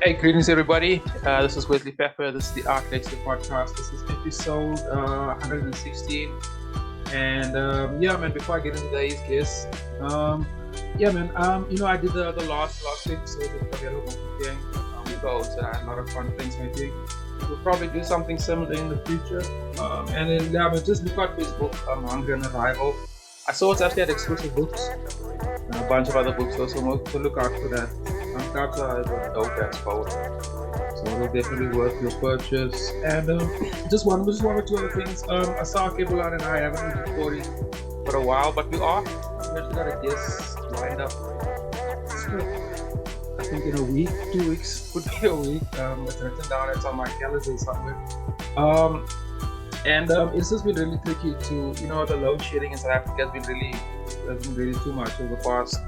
Hey, greetings everybody. This is Wesley Pepper. This is the Lexcia podcast. This is episode 116. And yeah, man. Before I get into today's guest, yeah, man. I did the last episode with Keneilwe Mokoena with those, and I had a lot of fun things. Maybe we'll probably do something similar in the future. And then yeah, man. Just look out for his book, Hunger and Arrival. I saw it's actually had exclusive books and a bunch of other books also. So look out for that. Captivate is a dope ass boat, so it'll definitely worth your purchase. And just one or two other things. I saw Kevlar and I haven't been recording for a while, but we are. We actually got a guest lined up. I think in a week, 2 weeks, could be a week. It's written down. It's on my calendar somewhere. And it's just been really tricky to, the load shedding in South Africa has been really too much over the past.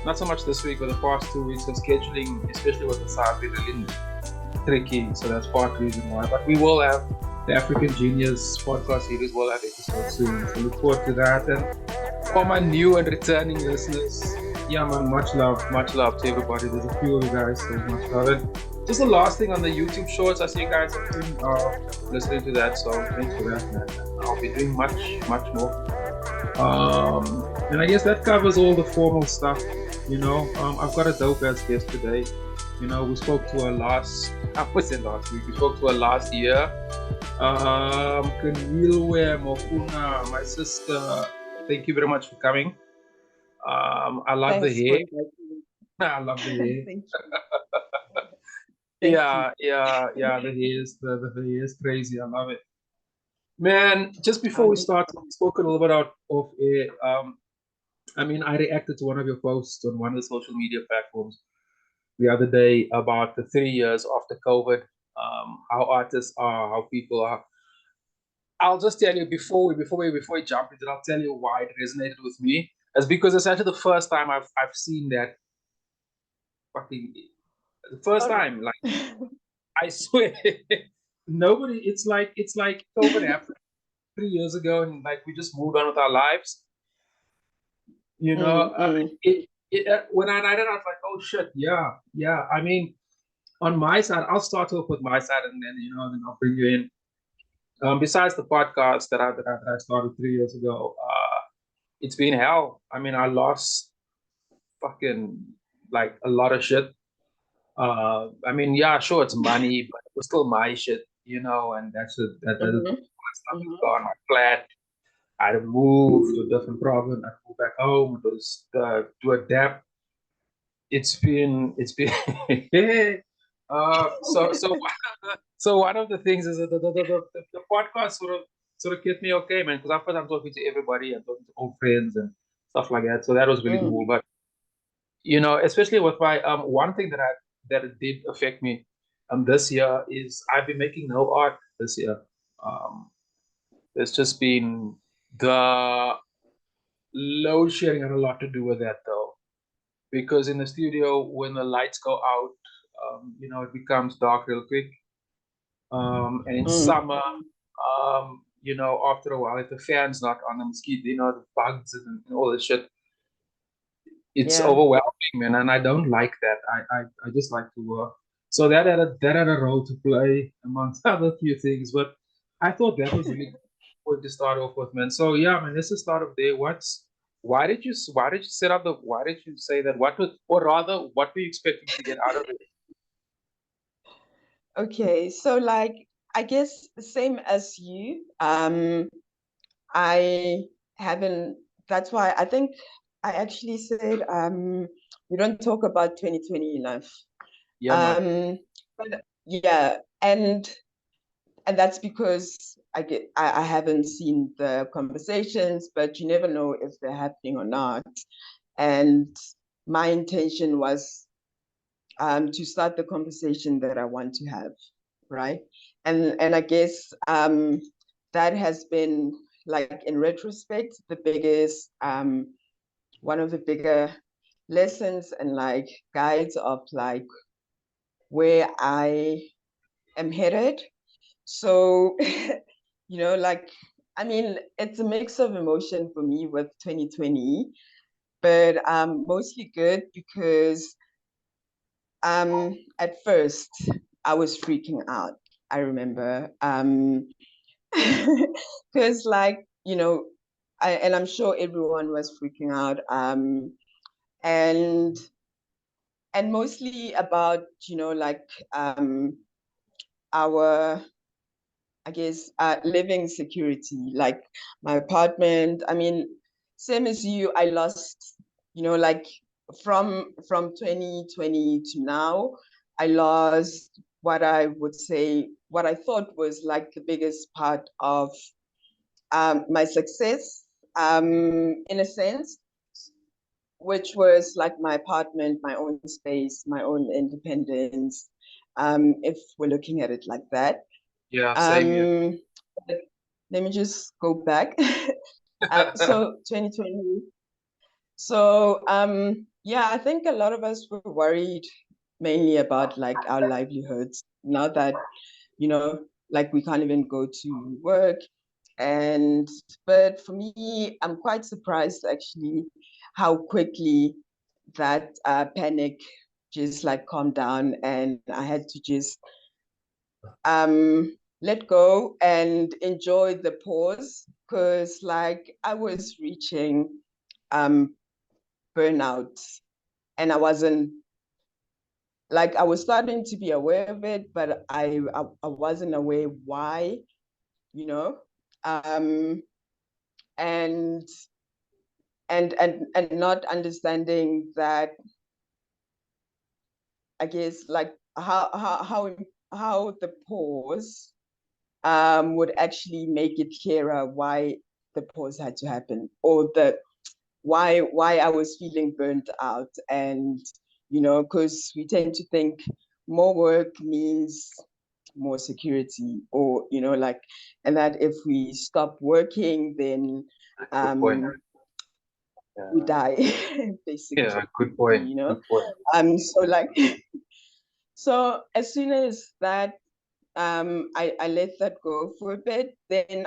Not so much this week, but the past 2 weeks of scheduling, especially with the South, been really tricky. So that's part of the reason why. But we will have the African Genius podcast series. We'll have episodes soon. So look forward to that. And for my new and returning listeners, yeah, man, much love to everybody. There's a few of you guys, so much love. And just the last thing on the YouTube shorts, I see you guys are listening to that. So thanks for that, man. I'll be doing much more. And I guess that covers all the formal stuff. I've got a dope ass guest today. We spoke to her last week. We spoke to her last year. Keneilwe Mokeona, my sister. Thank you very much for coming. I love the hair. I love the hair. Thank you. Yeah. The hair is crazy. I love it. Man, just before we start, we spoke a little bit off air. I reacted to one of your posts on one of the social media platforms the other day about the 3 years after COVID, how artists are, how people are. I'll just tell you before we jump into it, I'll tell you why it resonated with me. It's because it's actually the first time I've seen that. Fucking the first time, like I swear, nobody. It's like COVID happened 3 years ago, and like we just moved on with our lives. When I read it, I was like, oh shit, yeah. On my side, I'll start off with my side, and then then I'll bring you in. Besides the podcast that I started 3 years ago, it's been hell. I lost fucking like a lot of shit. Yeah, sure, it's money, but it was still my shit, and that's stuff is gone. My flat. I had to move to a different province. I moved back home to adapt. It's been so one of the things is that the podcast sort of kept me okay, man, because after I'm talking to everybody and talking to old friends and stuff like that. So that was really cool. But especially with my one thing that it did affect me this year is I've been making no art this year. There's just been the load shedding had a lot to do with that, though, because in the studio when the lights go out, it becomes dark real quick. And in summer, after a while, if the fan's not on, the mosquito, the bugs and all this shit, it's overwhelming, man, and I don't like that. I just like to work. So that had a role to play amongst other few things, but I thought that was really good to start off with, man. So yeah, man, let's just start off there. Why did you say that? What were you expecting to get out of it? Okay, so like I guess the same as you. I haven't. That's why I think I actually said we don't talk about 2020 enough. Yeah. But yeah, and that's because I haven't seen the conversations, but you never know if they're happening or not. And my intention was to start the conversation that I want to have, right? And I guess that has been, like, in retrospect, the biggest one of the bigger lessons and like guides of like where I am headed. So it's a mix of emotion for me with 2020, but mostly good because at first I was freaking out. I remember, because like, and I'm sure everyone was freaking out, and mostly about, like, our, I guess, living security, like my apartment. I mean, same as you, I lost, like from 2020 to now, I lost what I would say, what I thought was like the biggest part of my success, in a sense, which was like my apartment, my own space, my own independence, if we're looking at it like that. Yeah, same here. Let me just go back. So 2020. So yeah, I think a lot of us were worried mainly about like our livelihoods. Now that, like we can't even go to work. And but for me, I'm quite surprised actually how quickly that panic just like calmed down, and I had to just let go and enjoy the pause, because like I was reaching burnout, and I wasn't, like, I was starting to be aware of it, but I wasn't aware why, you know um and and not understanding that, I guess, like how the pause would actually make it clearer why the pause had to happen, or the why I was feeling burnt out. And because we tend to think more work means more security, or like, and that if we stop working, then Good point. we die, basically. Yeah, good point. Good point. So like, so as soon as that, I let that go for a bit, then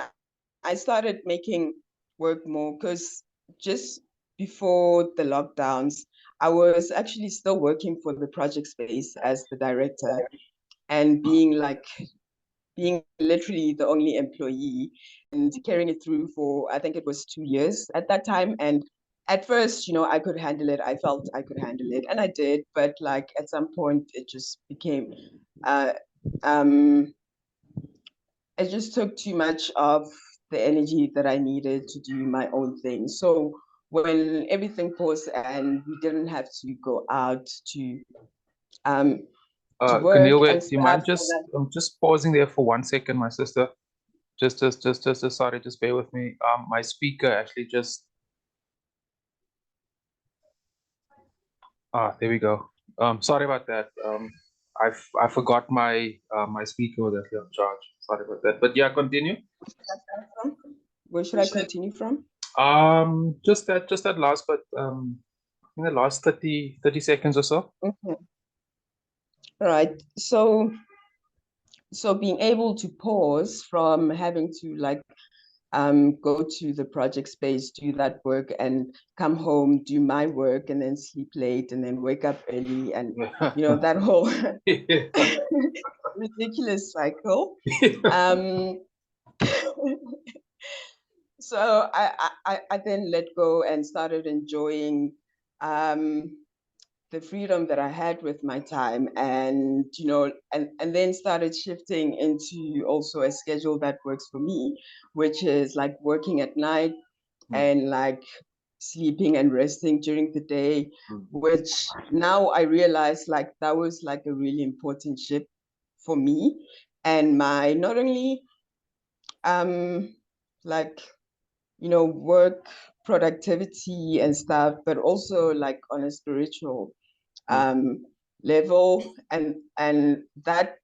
I started making work more, because just before the lockdowns, I was actually still working for the project space as the director, and being literally the only employee, and carrying it through for, I think it was 2 years at that time. And at first, I could handle it. I felt I could handle it, and I did. But like at some point, it just became, uh, um, it just took too much of the energy that I needed to do my own thing. So when everything paused and we didn't have to go out um to work Keneilwe, and do you mind stuff. just pausing there for 1 second, my sister? Just sorry, just bear with me. My speaker actually just there we go. Sorry about that. I forgot my speaker was actually on charge. Sorry about that. But yeah, continue. Where should I continue from? Just that last, but in the last 30 seconds or so. Mm-hmm. Right. So being able to pause from having to like go to the project space, do that work, and come home, do my work, and then sleep late, and then wake up early, and that whole ridiculous cycle. So I then let go and started enjoying the freedom that I had with my time, and and then started shifting into also a schedule that works for me, which is like working at night and like sleeping and resting during the day, which now I realize like that was like a really important shift for me, and my not only like work productivity and stuff, but also like on a spiritual level, and that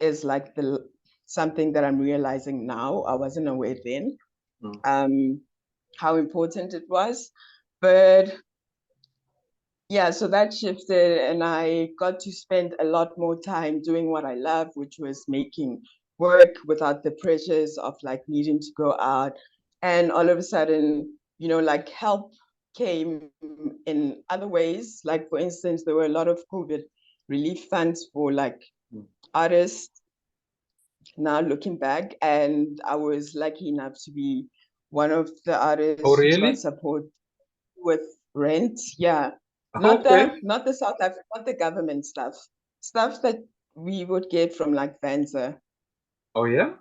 is like the something that I'm realizing now. I wasn't aware then how important it was, but yeah, so that shifted, and I got to spend a lot more time doing what I love, which was making work without the pressures of like needing to go out. And all of a sudden, like help came in other ways. Like, for instance, there were a lot of COVID relief funds for like artists. Now looking back, and I was lucky enough to be one of the artists Oh, who really? got support with rent. Yeah, Okay. not the South African, not the government stuff that we would get from like Vanza. Oh, yeah?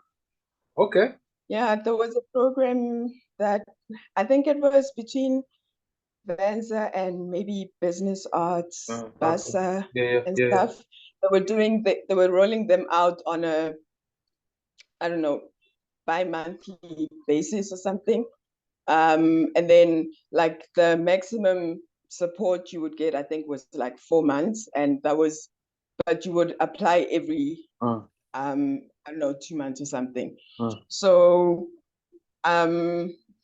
Okay. Yeah, there was a program that I think it was between Vanza and maybe Business Arts, Okay. Basa, Yeah, and yeah, yeah. stuff. They were rolling them out on a, I don't know, bi-monthly basis or something. And then like the maximum support you would get, I think, was like 4 months, and that was, but you would apply every I don't know, 2 months or something. So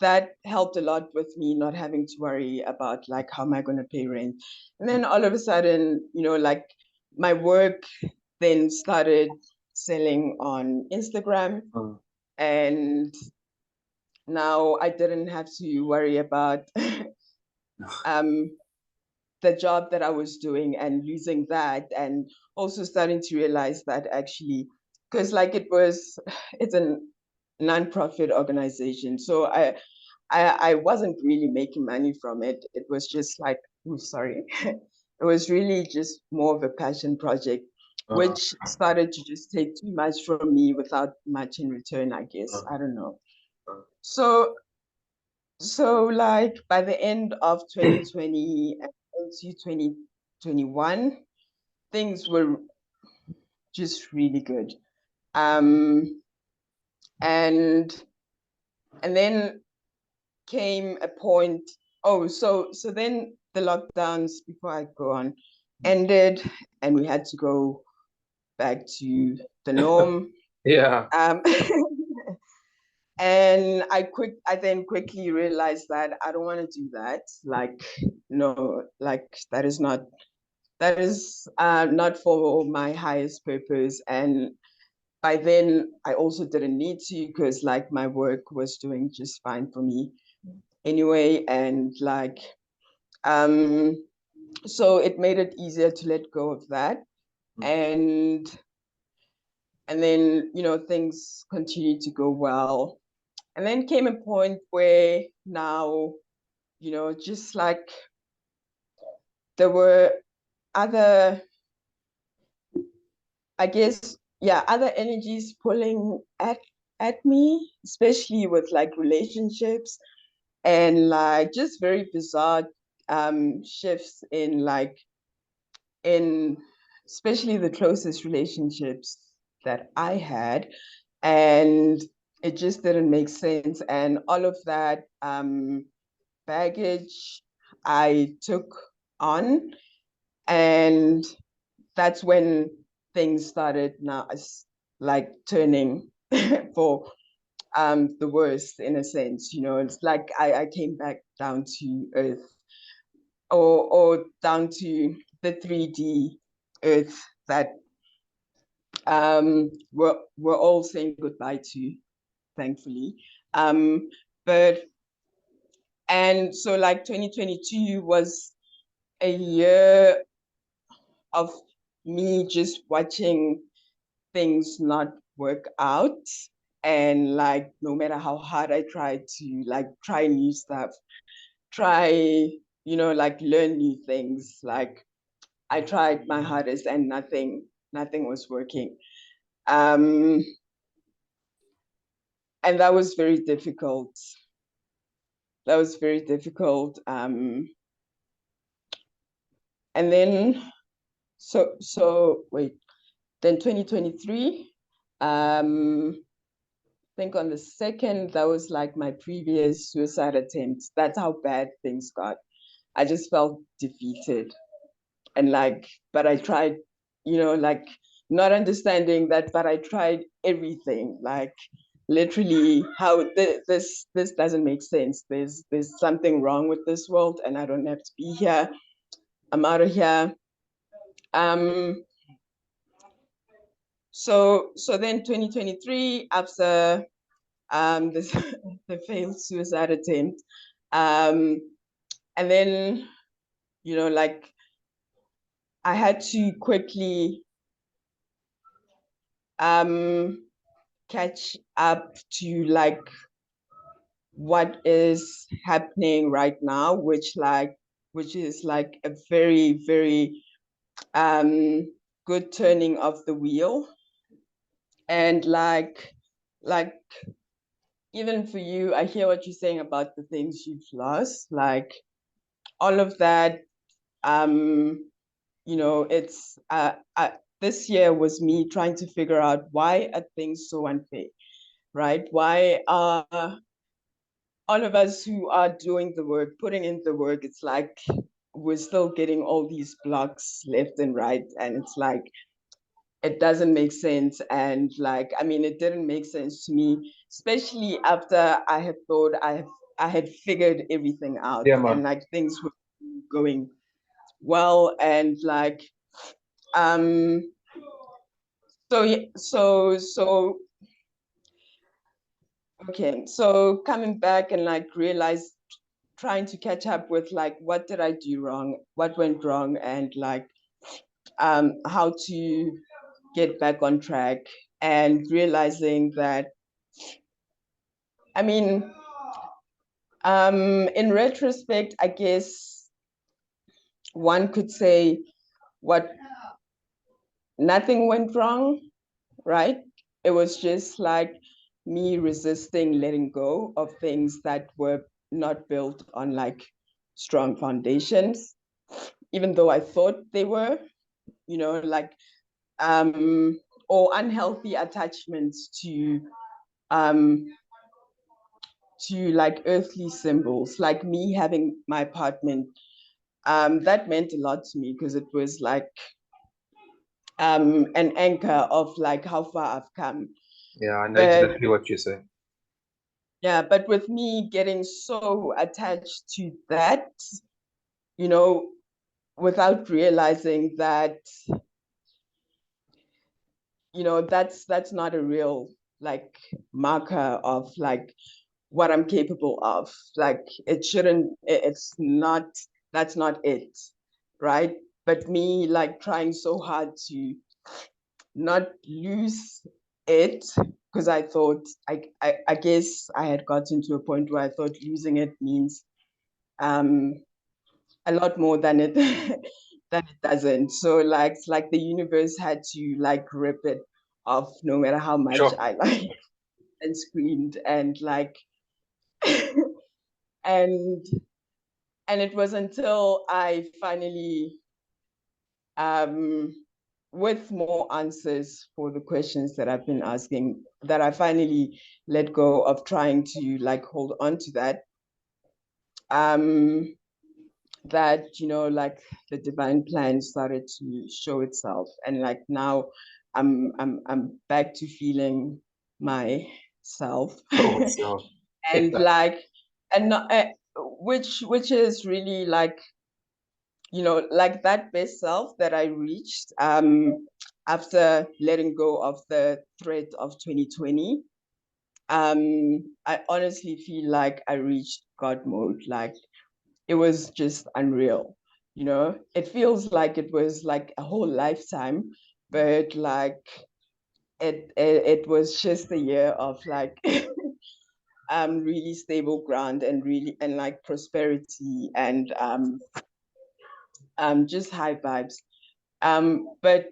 that helped a lot with me not having to worry about like how am I going to pay rent. And then all of a sudden, you know, like my work then started selling on Instagram, and now I didn't have to worry about the job that I was doing and losing that, and also starting to realize that actually, because like it's a non-profit organization, so I wasn't really making money from it. It was just like, oh, sorry, it was really just more of a passion project, which started to just take too much from me without much in return, I guess. I don't know. So like by the end of 2020 and into 2021, things were just really good. And then came a point. Oh, so then the lockdowns, before I go on, ended, and we had to go back to the norm. Yeah. And I then quickly realized that I don't want to do that. Like, no, like that is not for my highest purpose. And by then I also didn't need to, because like my work was doing just fine for me anyway. And like so it made it easier to let go of that. And then, you know, things continued to go well. And then came a point where now, you know, just like there were other, I guess, yeah, other energies pulling at me, especially with like relationships, and like just very bizarre shifts in like in especially the closest relationships that I had, and it just didn't make sense. And all of that baggage I took on, and that's when things started now like turning for the worst, in a sense. You know, it's like I came back down to earth, or down to the 3D earth that we're all saying goodbye to, thankfully. But and so like 2022 was a year of me just watching things not work out, and like no matter how hard I tried to like try new stuff, try, you know, like learn new things, like I tried my hardest and nothing was working. And that was very difficult. That was very difficult. And then wait, then 2023, I think on the second, that was like my previous suicide attempt. That's how bad things got. I just felt defeated, and like, but I tried, you know, like not understanding that, but I tried everything, like literally how this doesn't make sense. There's something wrong with this world, and I don't have to be here. I'm out of here. So then 2023, after this the failed suicide attempt, and then, you know, like I had to quickly catch up to like what is happening right now, which is like a very, very good turning of the wheel. And like even for you, I hear what you're saying about the things you've lost, like all of that. You know, it's this year was me trying to figure out why are things so unfair, right? Why are all of us who are doing the work, putting in the work, it's like we're still getting all these blocks left and right, and it's like it doesn't make sense. And like, I mean, it didn't make sense to me, especially after I had thought I had figured everything out, Yeah, man. and like things were going well, and like so okay, so coming back and like realize, trying to catch up with like what did I do wrong, what went wrong, and like how to get back on track, and realizing that, I mean, in retrospect, I guess one could say what nothing went wrong, right? It was just like me resisting letting go of things that were not built on like strong foundations, even though I thought they were, you know, like or unhealthy attachments um to like earthly symbols, like me having my apartment. That meant a lot to me because it was like an anchor of like how far I've come. Yeah, I know But exactly what you're saying. yeah, but with me getting so attached to that, you know, without realizing that, you know, that's not a real like marker of like what I'm capable of. Like it shouldn't, it's not, that's not it, right? But me like trying so hard to not lose it, because I thought, I guess I had gotten to a point where I thought losing it means a lot more than it than it doesn't. So like it's like the universe had to like rip it off, no matter how much Sure. I like and screamed and like and it was until I finally with more answers for the questions that I've been asking, that I finally let go of trying to like hold on to that. That, you know, like the divine plan started to show itself, and like now I'm back to feeling myself. Oh, so And like, and not, which is really like, you know, like that best self that I reached after letting go of the threat of 2020. I honestly feel like I reached God mode. Like it was just unreal, you know. It feels like it was like a whole lifetime, but like it was just a year of like really stable ground, and really, and like prosperity, and just high vibes. But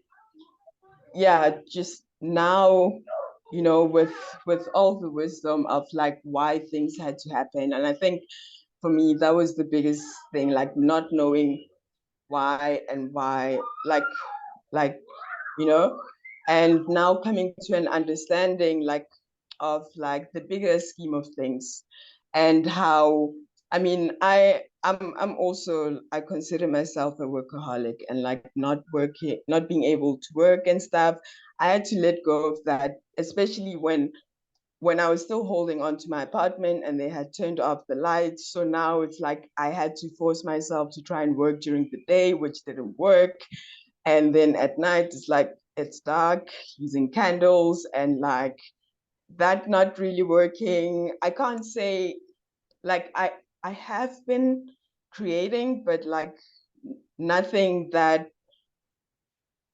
yeah, just now, you know, with all the wisdom of like why things had to happen, and I think for me that was the biggest thing, like not knowing why, and why, like you know, and now coming to an understanding like of like the bigger scheme of things, and how, I mean, I'm also, I consider myself a workaholic, and like not working, not being able to work and stuff. I had to let go of that, especially when I was still holding on to my apartment and they had turned off the lights. So now it's like I had to force myself to try and work during the day, which didn't work. And then at night, it's like it's dark, using candles, and like that not really working. I can't say like I have been creating, but like nothing that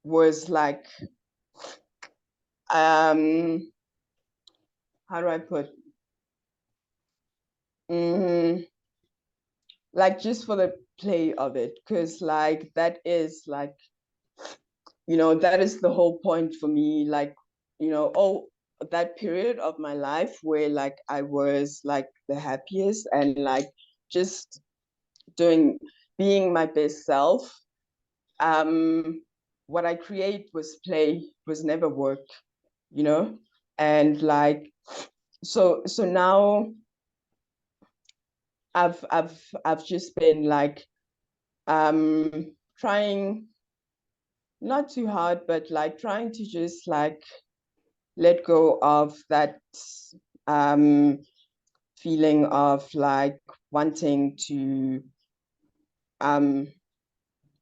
was like, how do I put, like just for the play of it, because like that is like, that is the whole point for me, like, that period of my life where like I was like the happiest and like just being my best self. What I create was play, was never work, and like, so now I've just been like trying, not too hard, but like trying to just like let go of that feeling of like wanting to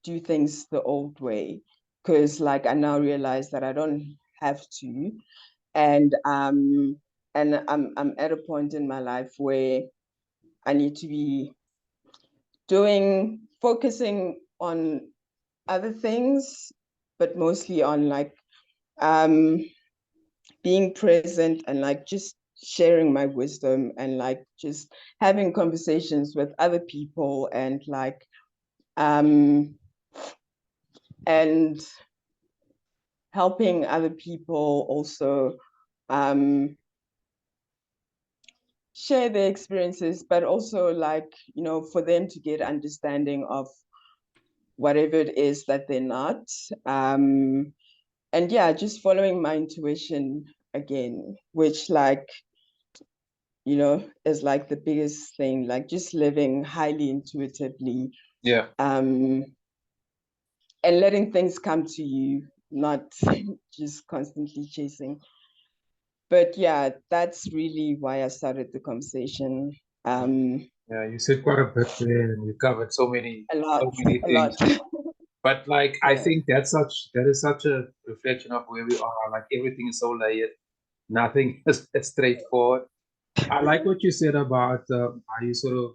do things the old way, because like I now realize that I don't have to, and I'm at a point in my life where I need to be focusing on other things, but mostly on like being present and like just sharing my wisdom and like just having conversations with other people and like and helping other people also share their experiences, but also like, for them to get understanding of whatever it is that they're not. And yeah, just following my intuition again, which like, is like the biggest thing, like just living highly intuitively. Yeah. And letting things come to you, not just constantly chasing. But yeah, that's really why I started the conversation. Yeah, you said quite a bit there, and you covered so many things. But like, I think that is such a reflection of where we are. Like everything is so layered, nothing is straightforward. I like what you said about how you sort of.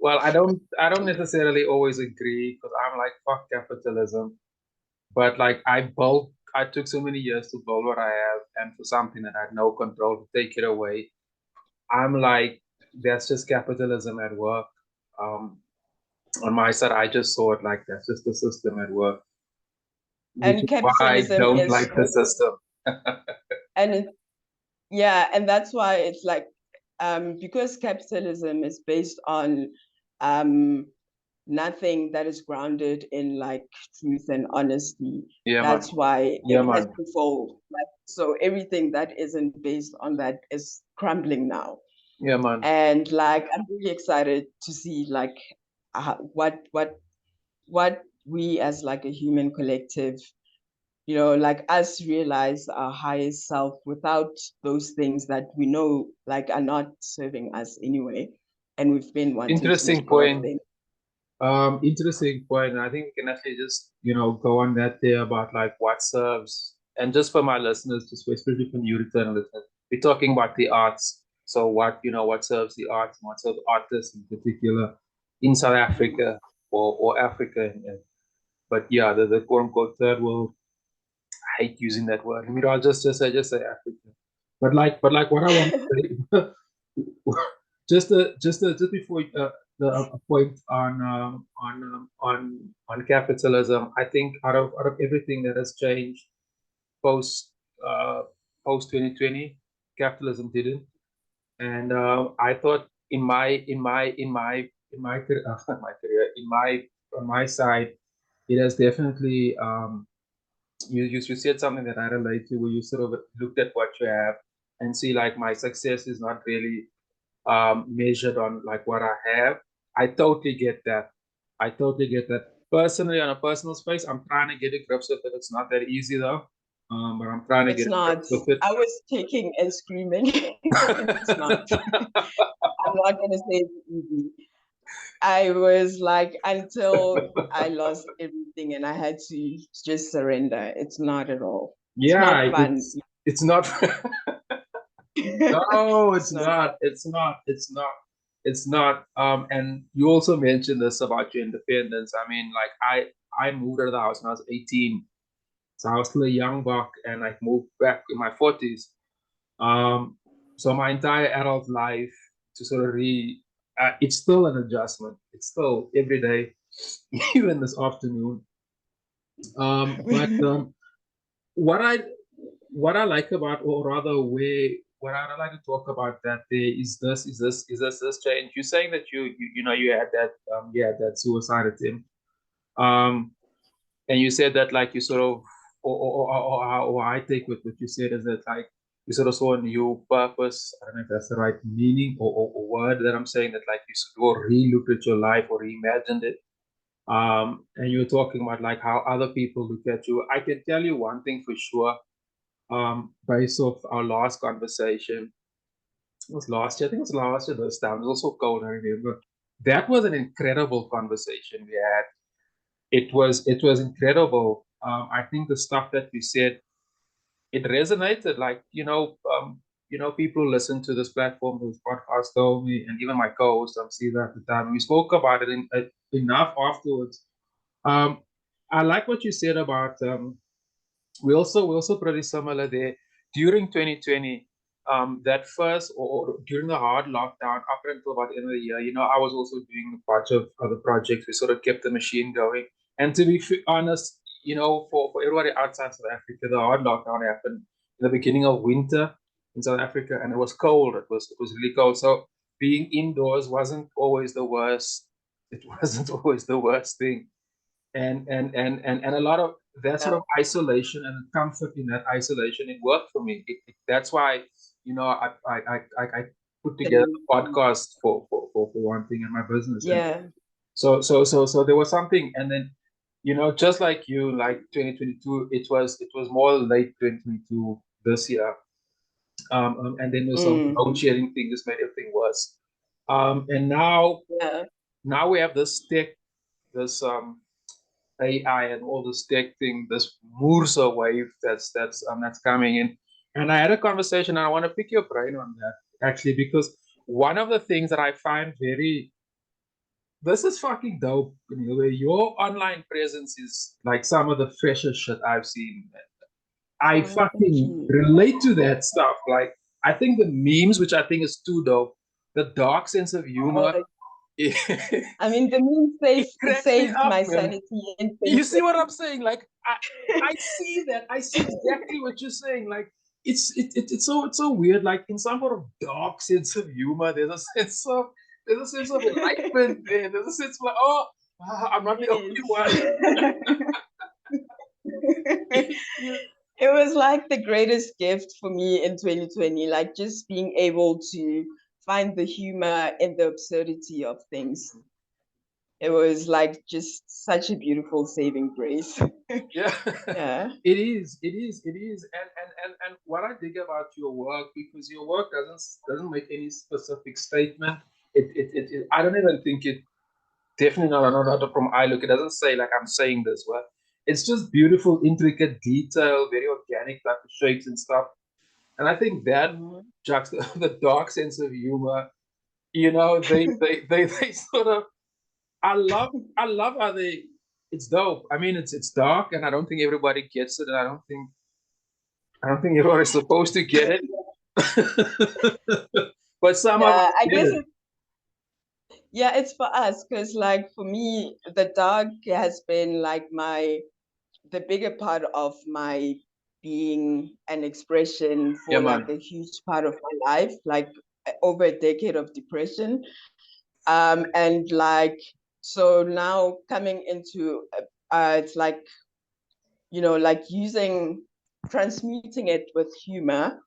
Well, I don't necessarily always agree because I'm like fuck capitalism, but like I took so many years to build what I have, and for something that I had no control to take it away, I'm like, that's just capitalism at work. On my side, I just saw it like that's just the system at work, which And is why I capitalism don't is, like the system. and yeah, and that's why it's like, because capitalism is based on nothing that is grounded in like truth and honesty. Yeah, That's man. why Yeah, it has man. to fall. Like, so everything that isn't based on that is crumbling now. Yeah, man. And like, I'm really excited to see like what we as like a human collective, like us, realize our highest self without those things that we know like are not serving us anyway, and we've been wanting to Interesting let go of point. them. Interesting point. I think we can actually just, go on that there about like what serves. And just for my listeners, just especially for new return listeners, we're talking about the arts. So what serves the arts and what serves artists in particular in South Africa or Africa. But yeah, the quote unquote third world, I hate using that word. I mean, I'll just say Africa. But like what I want to say, just before a point on capitalism. I think out of everything that has changed post uh, post 2020, capitalism didn't. And I thought in my career, my career in my on my side, it has definitely you said something that I relate to, where you sort of looked at what you have and see like my success is not really measured on like what I have. I totally get that. I totally get that. Personally, on a personal space, I'm trying to get a grip with it. It's not that easy though. But I'm trying to It's get a grip not. with it. I was kicking and screaming. It's not. I'm not gonna say it's easy. I was like, until I lost everything and I had to just surrender. It's not at all. It's Yeah, not fun. it's not. No, It's it's not. not. It's not. It's not. It's not. And you also mentioned this about your independence. I mean, like I moved out of the house when I was 18. So I was still a young buck, and I moved back in my 40s. So my entire adult life to sort of it's still an adjustment. It's still every day, even this afternoon. But what I what I like about, or rather, what I like to talk about that there is this change. You're saying that you had that suicide attempt. Um, and you said that like you sort of or I take what you said is that like you sort of saw a new purpose. I don't know if that's the right meaning or word that I'm saying, that like you sort of re-looked at your life or reimagined it. And you were talking about like how other people look at you. I can tell you one thing for sure, based off our last conversation. It was last year, I think it was last year this time. It was also cold, I remember. That was an incredible conversation we had. It was incredible. I think the stuff that we said, it resonated. Like people listen to this platform, this podcast told me, and even my co-host, see that at the time. We spoke about it enough afterwards. Um, I like what you said about we also pretty similar there during 2020. That first or during the hard lockdown up until about the end of the year, I was also doing a bunch of other projects. We sort of kept the machine going. And to be honest, for everybody outside South Africa, the hard lockdown happened in the beginning of winter in South Africa, and it was cold. It was really cold. So being indoors wasn't always the worst. It wasn't always the worst thing. And a lot of that sort of isolation and comfort in that isolation, it worked for me. That's why I put together the podcast for one thing, and my business. Yeah. So there was something, and then just like you, like 2022, it was more late 2022 this year. And then there's some load sharing thing, just made everything worse. And now we have this tech, this AI and all this tech thing, this Mursa wave that's coming in. And I had a conversation, and I want to pick your brain on that actually, because one of the things that I find this is fucking dope. Your online presence is like some of the freshest shit I've seen. I fucking relate to that stuff. Like, I think the memes, which I think is too dope, the dark sense of humor. I mean, the meme saved my sanity. You see what I'm saying? Like, I see that. I see exactly what you're saying. Like, it's so weird. Like, in some sort of dark sense of humor, there's a sense of enlightenment there. There's a sense of like, oh, I'm not the only one. It was like the greatest gift for me in 2020, like just being able to find the humor in the absurdity of things. It was like just such a beautiful saving grace. Yeah. It is. And what I dig about your work, because your work doesn't make any specific statement. I don't even think it, definitely not from I look. It doesn't say like I'm saying this word. It's just beautiful, intricate detail, very organic type of shapes and stuff. And I think that the dark sense of humor, they sort of, I love how it's dope. I mean, it's dark, and I don't think everybody gets it, and I don't think everybody's supposed to get it. But some of us I guess it. Yeah, it's for us, because like for me, the dark has been like the bigger part of my being an expression for like a huge part of my life, like over a decade of depression. And like, so now coming into it's like, like transmuting it with humor,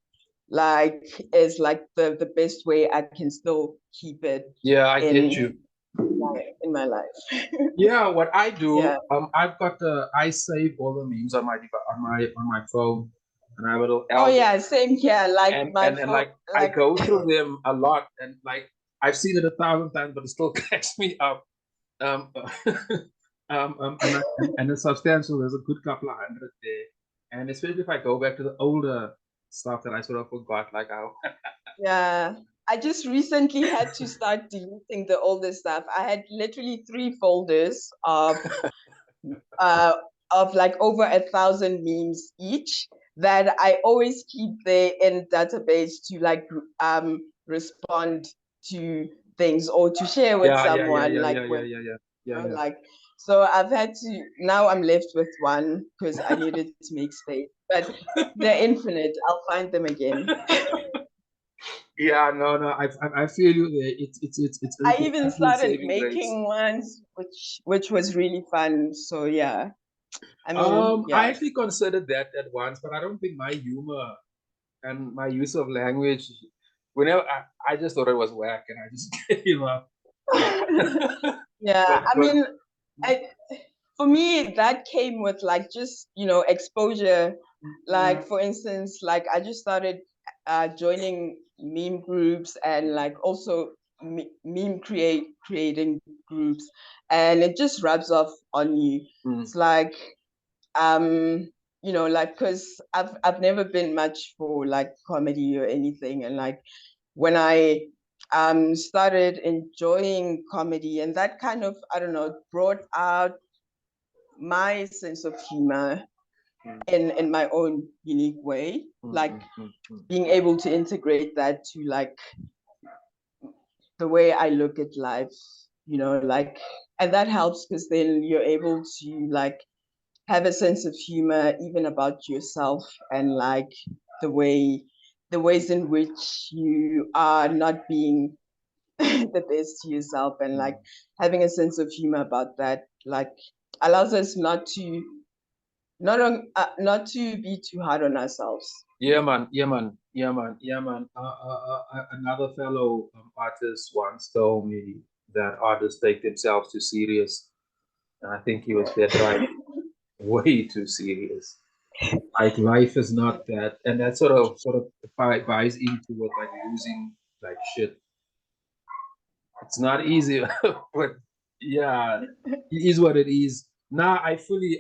like is like the best way I can still keep it. Yeah, I get you. In my life. Yeah, what I do, I've got I save all the memes on my phone, and I have a little album. Oh yeah, same here. Like and like I go through them a lot, and like I've seen it 1,000 times, but it still cracks me up. And it's substantial. There's a good couple of hundred there, and especially if I go back to the older stuff that I sort of forgot, like how. Yeah, I just recently had to start deleting the older stuff. I had literally 3 folders of of like over 1,000 memes each that I always keep there in database to like respond to things or to share with someone like so I've had to now I'm left with one because I needed to make space, but they're infinite. I'll find them again. Yeah, no, I feel you there. It's I even started saving grace. making ones, which was really fun. So yeah, I mean, I yeah. actually considered that at once, but I don't think my humor and my use of language, whenever I just thought it was whack, and I just gave up. Yeah, I But mean, for me, that came with like just, exposure. Like, for instance, like I just started joining meme groups and like also meme creating groups, and it just rubs off on you. It's like, like because I've never been much for like comedy or anything, and like when I started enjoying comedy, and that kind of, I don't know, brought out my sense of humor in my own unique way, like being able to integrate that to like the way I look at life, like, and that helps because then you're able to like have a sense of humor even about yourself, and like the ways in which you are not being the best to yourself, and like having a sense of humor about that like allows us not to be too hard on ourselves. yeah, man. Another fellow artist once told me that artists take themselves too serious, and I think he was dead right. Way too serious. Like life is not that, and that sort of buys into what like losing like shit. It's not easy, but yeah, it is what it is. Nah, I fully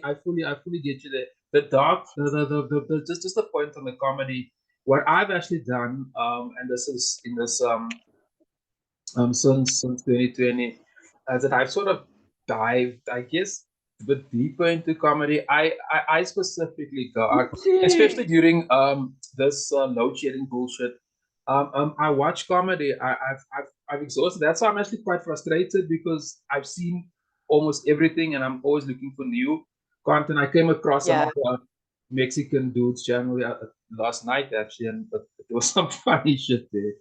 get you there. The dark, just the point on the comedy. What I've actually done, and this is in this since 2020, as that I've sort of dived, I guess, a bit deeper into comedy. I specifically go, especially during this load shedding bullshit. I watch comedy. I've exhausted. That's why I'm actually quite frustrated because I've seen almost everything, and I'm always looking for new content. I came across some Yeah. of the Mexican dudes channel last night actually, and there was some funny shit there.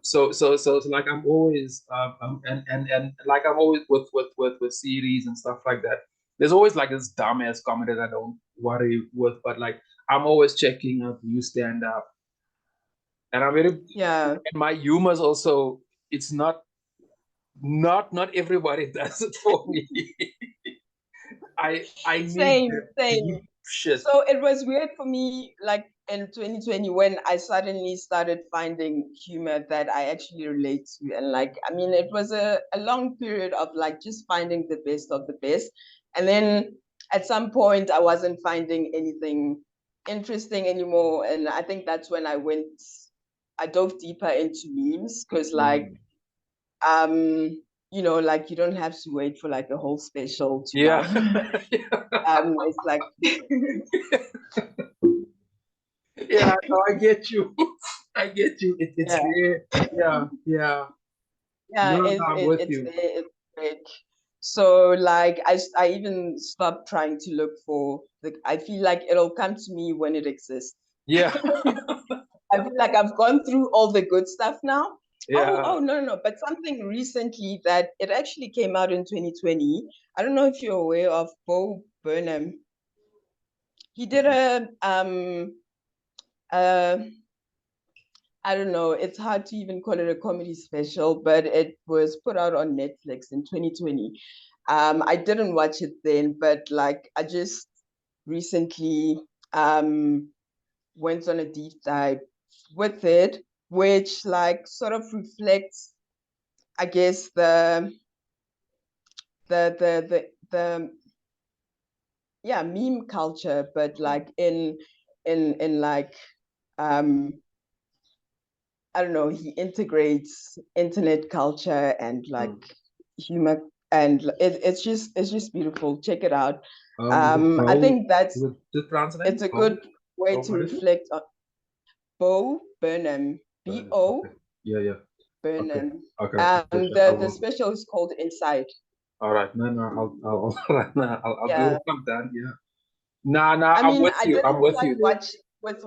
So like I'm always and like I'm always with series and stuff like that. There's always like this dumbass comedy that I don't worry with, but like I'm always checking out new stand up, and I'm very Yeah. and my humor is also it's not everybody does it for me. I need Same, that same. deep shit. So it was weird for me, like in 2020, when I suddenly started finding humor that I actually relate to. And like, I mean, it was a long period of like just finding the best of the best. And then at some point, I wasn't finding anything interesting anymore. And I think that's when I dove deeper into memes because like, like you don't have to wait for like a whole special to Yeah. laugh. It's like Yeah, no, I get you. I get you. It's yeah, there. Yeah. yeah, No, no, I'm with it's you. there, it's great. So like I even stopped trying to look for like I feel like it'll come to me when it exists. Yeah. I feel like I've gone through all the good stuff now. Yeah. Oh no, but something recently that it actually came out in 2020. I don't know if you're aware of Bo Burnham. He did uh I don't know, it's hard to even call it a comedy special, but it was put out on Netflix in 2020. I didn't watch it then, but like I just recently went on a deep dive with it, which like sort of reflects, I guess, the yeah, meme culture, but like in like I don't know, he integrates internet culture and like humor and it's just beautiful. Check it out. I Bo, think that's with the trans name? it's a Bo? good way Bo, to what is it? reflect on Bo Burnham, Burnham. B-O Okay. Yeah. Okay. Burnham. Okay. And I the will. special is called Inside. All right. No, I'll do Yeah. what I'm done. Yeah. Nah, I I'm mean, with I you. didn't I'm with like you.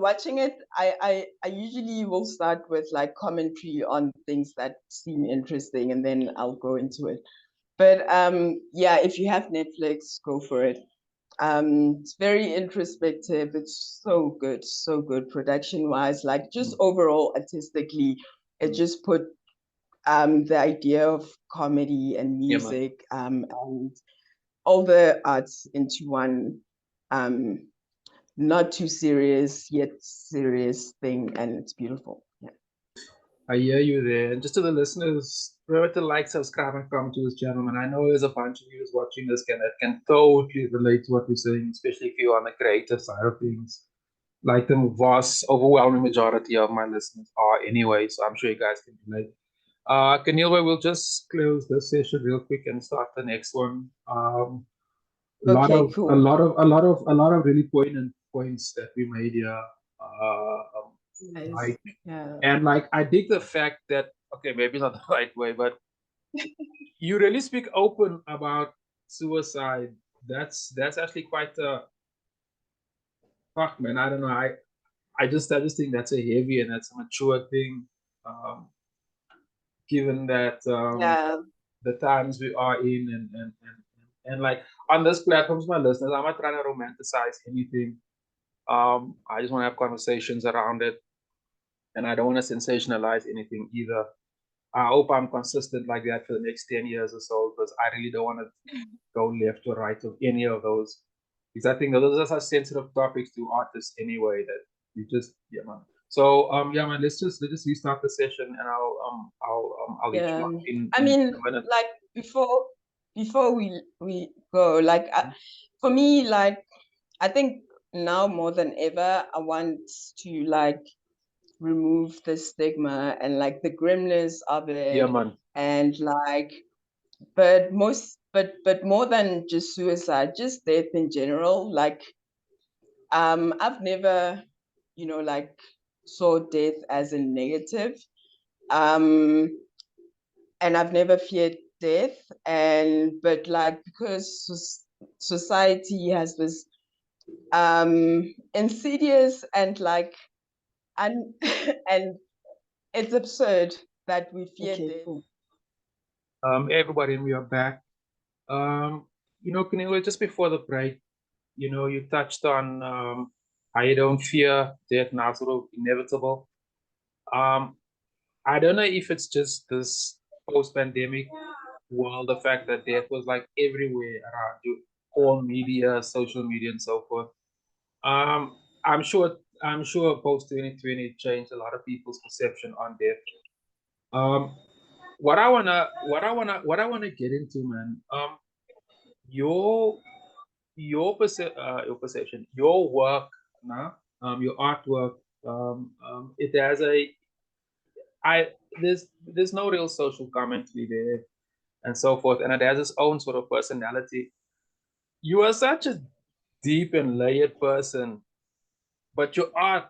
watching it. I usually will start with like commentary on things that seem interesting, and then I'll go into it. But yeah, if you have Netflix, go for it. It's very introspective. It's so good production wise. Like just overall artistically, it just put the idea of comedy and Yeah, man. music and all the arts into one not too serious yet serious thing, and it's beautiful. Yeah. I hear you there. And just to the listeners, remember to like, subscribe, and comment to this channel. And I know there's a bunch of you watching this that can totally relate to what we're saying, especially if you're on the creative side of things. Like the vast, overwhelming majority of my listeners are anyway, so I'm sure you guys can relate. Keneilwe, we'll just close this session real quick and start the next one. Okay, cool. A lot of really poignant points that we made here. Nice. Like, Yeah. and like, I dig the fact that, okay, maybe not the right way, but you really speak open about suicide. That's actually quite a fuck, man. I don't know. I just think that's a heavy and that's a mature thing. Um, Given that Yeah. the times we are in and like on this platform, my listeners, I'm not trying to romanticize anything. I just want to have conversations around it, and I don't want to sensationalize anything either. I hope I'm consistent like that for the next 10 years or so, because I really don't want to go left or right of any of those. Because I think those are such sensitive topics to artists anyway that you just, yeah, man. So yeah, man, let's just restart the session, and I'll let you Yeah. on I in mean, a minute. like before we go, like for me, like I think now more than ever, I want to like remove the stigma and like the grimness of Yeah, it, man. and like but more than just suicide, just death in general. Like I've never, like saw death as a negative. Um and I've never feared death. But like because society has this insidious and like and and it's absurd that we fear death. Cool. Everybody, we are back. Keneilwe, just before the break, you touched on how you don't fear death now, sort of inevitable. Um, I don't know if it's just this post-pandemic world, the fact that death was like everywhere around you, all media, social media, and so forth. Um, I'm sure, I'm sure post 2020 changed a lot of people's perception on death. Um, what I wanna get into, man. Your your perception, your work, nah, your artwork, it has a I there's no real social commentary there and so forth, and it has its own sort of personality. You are such a deep and layered person, but your art,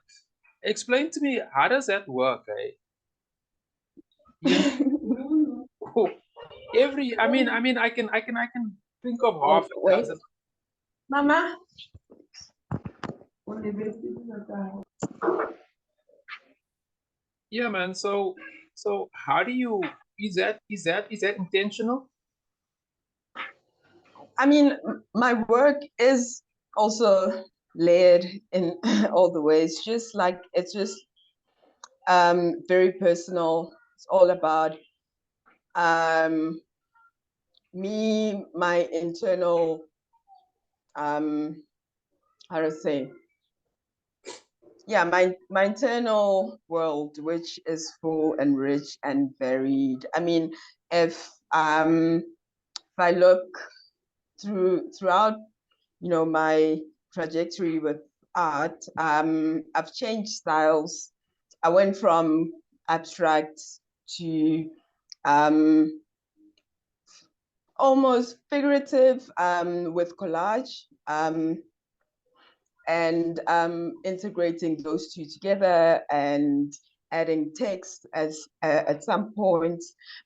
explain to me, how does that work, eh? You know, I mean, I can think of half Oh, a wait, dozen. Mama. Yeah, man. So how do you, is that intentional? I mean, my work is also layered in all the ways. Just like it's just very personal. It's all about um me, my internal how to say, yeah, my internal world, which is full and rich and varied. I mean, if I look throughout, my trajectory with art, I've changed styles. I went from abstract to um almost figurative with collage, and integrating those two together and adding text as at some point.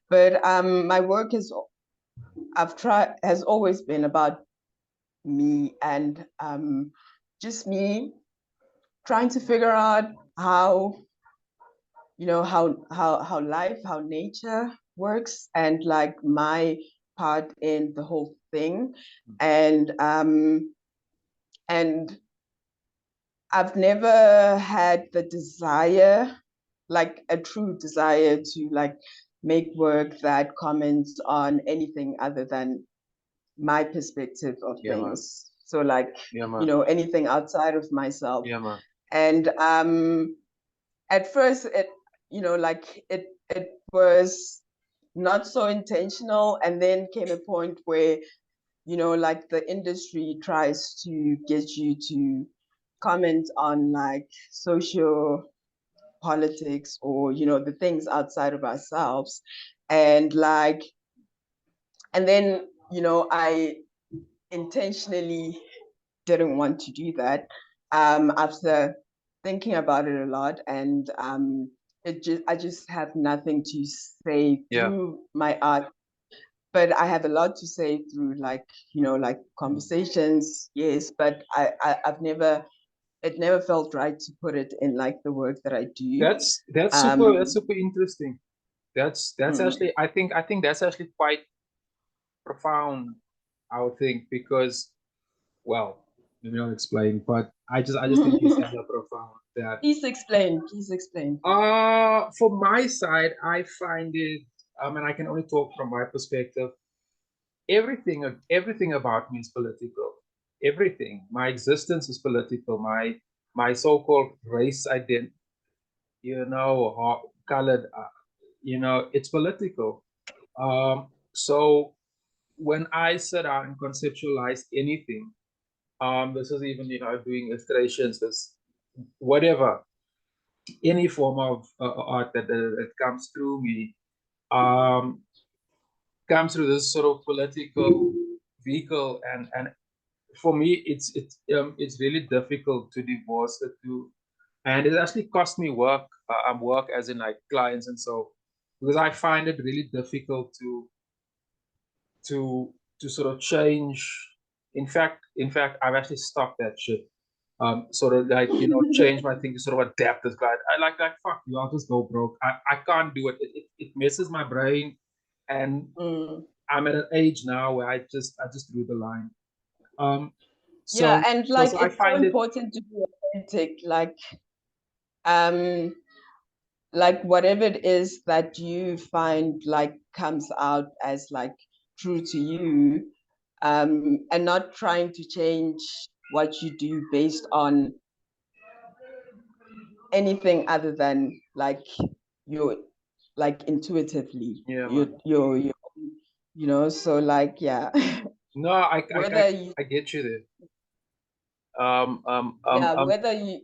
But my work has always been about me, and just me trying to figure out how, you know, how life, how nature works, and like my part in the whole thing. And I've never had the desire, like a true desire, to like make work that comments on anything other than my perspective of things. So like, you know, anything outside of myself. And at first it, you know, like it was not so intentional, and then came a point where, you know, like the industry tries to get you to comment on like social politics, or, you know, the things outside of ourselves. And like, and then, you know, I intentionally didn't want to do that after thinking about it a lot. And I just have nothing to say through my art, but I have a lot to say through, like, you know, like conversations, yes, but I've never, it never felt right to put it in like the work that I do. That's super interesting. That's actually, I think that's actually quite profound, I would think, because, well, maybe not explain, but I just think it's kind of profound that. Please explain. Please explain. For my side, I find it, and I can only talk from my perspective. Everything about me is political. Everything. My existence is political. My so-called race identity, you know, colored, you know, it's political. So when I sit down and conceptualize anything, this is even, you know, doing illustrations, this whatever, any form of art that comes through me, comes through this sort of political vehicle, and for me, it's really difficult to divorce the two, and it actually cost me work, work as in like clients, and so, because I find it really difficult to sort of change. In fact, I've actually stopped that shit. Sort of like, you know, change my thing to sort of adapt this guy. I like fuck you, I'll just go broke. I can't do it. It messes my brain, and I'm at an age now where I just drew the line. Yeah, and like so I it's so find it important to be authentic, like whatever it is that you find like comes out as like true to you, and not trying to change what you do based on anything other than like your, like intuitively, your you know, so like, yeah. no, Whether you, I get you there. whether you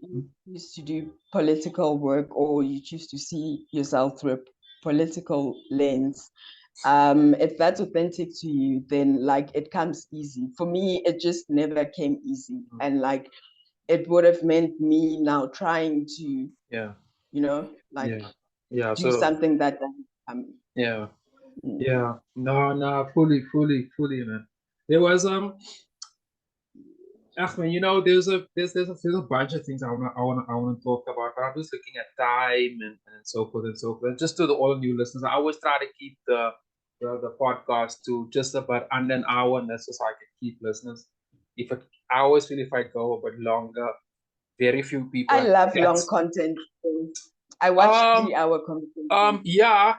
choose to do political work, or you choose to see yourself through a political lens, if that's authentic to you, then like it comes easy. For me, it just never came easy, and like it would have meant me now trying to, you know, like do sort of, something that no, fully, man. There was Ahmed, you know, there's a bunch of things I wanna talk about, but I'm just looking at time and so forth and so forth. And just to all new listeners, I always try to keep the podcast to just about under an hour, and that's just so I can keep listeners. I always feel if I go a bit longer, very few people. I love long content. I watch 3-hour content. Yeah.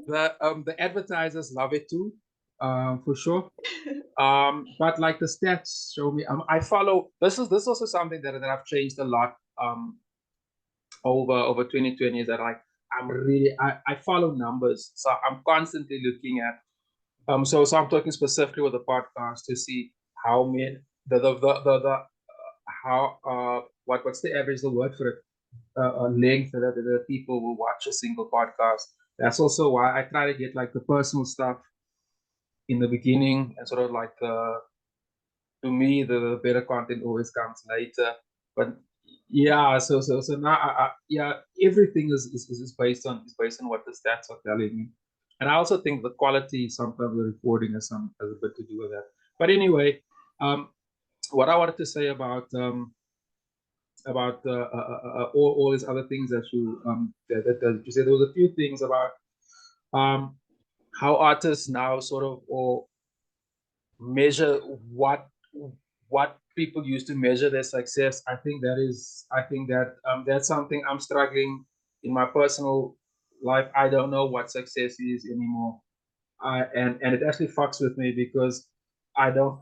The advertisers love it too, for sure. But like the stats show me, I follow. This is also something that I've changed a lot over 2020. Is that I follow numbers, so I'm constantly looking at so I'm talking specifically with the podcast to see how many the how what's the average, the word for it, length that the people will watch a single podcast. That's also why I try to get like the personal stuff in the beginning, and sort of like to me the better content always comes later. But yeah, so now yeah, everything is based on what the stats are telling me. And I also think the quality sometimes the recording has a bit to do with that. But anyway, what I wanted to say about all these other things that that you said, there was a few things about how artists now sort of or measure what people used to measure their success. I think that that's something I'm struggling in my personal life. I don't know what success is anymore. And it actually fucks with me because I don't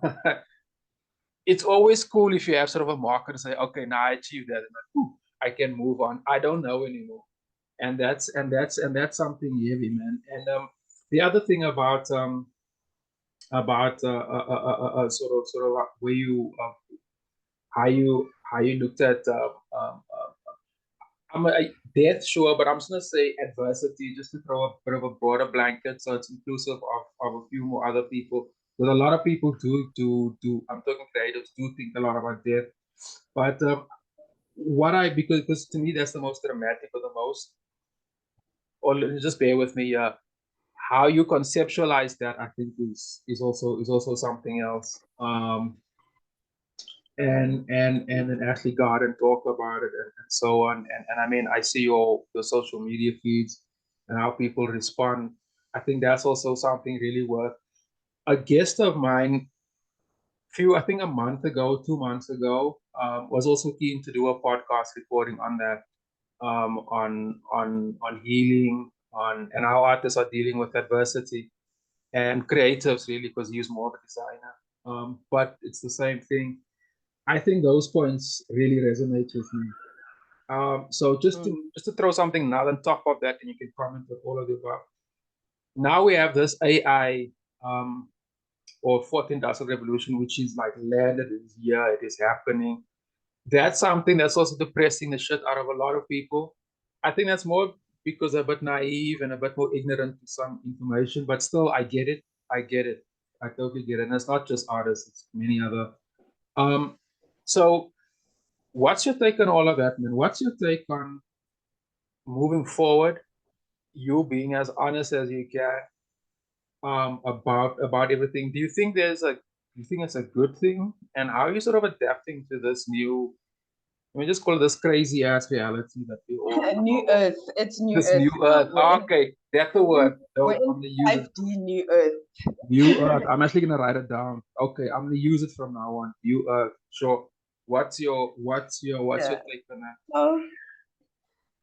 it's always cool if you have sort of a marker to say, okay, now I achieved that, and I can move on. I don't know anymore. And that's something heavy, man. And the other thing about sort of where you how you looked at I'm a death sure, but I'm just gonna say adversity just to throw a bit of a broader blanket so it's inclusive of a few more other people. Because a lot of people do I'm talking creatives do think a lot about death, but what I because to me that's the most dramatic or the most or just bear with me. How you conceptualize that, I think, is also something else. And then actually go out and talk about it and so on. And I mean, I see your social media feeds and how people respond. I think that's also something really worth. A guest of mine, I think a month ago, 2 months ago, was also keen to do a podcast recording on that, on healing, on and how artists are dealing with adversity and creatives really, because he's more of a designer. But it's the same thing. I think those points really resonate with me. So just to throw something now on top of that, and you can comment with all of the above. Now we have this AI or fourth industrial revolution, which is like landed, it is here, it is happening. That's something that's also depressing the shit out of a lot of people. I think that's more because they're a bit naive and a bit more ignorant to some information, but still, I get it. I get it. I totally get it. And it's not just artists; it's many other. Um, so what's your take on all of that, man? What's your take on moving forward? You being as honest as you can about everything. Do you think it's a good thing? And how are you sort of adapting to this new? Let me just call it this crazy ass reality that we all New Earth. It's New this Earth new now. earth. Okay, that's the word. We're Don't in I'm gonna use it. 5D New Earth. New earth. I'm actually gonna write it down. Okay, I'm gonna use it from now on. New earth. Sure. What's your Yeah. take on that?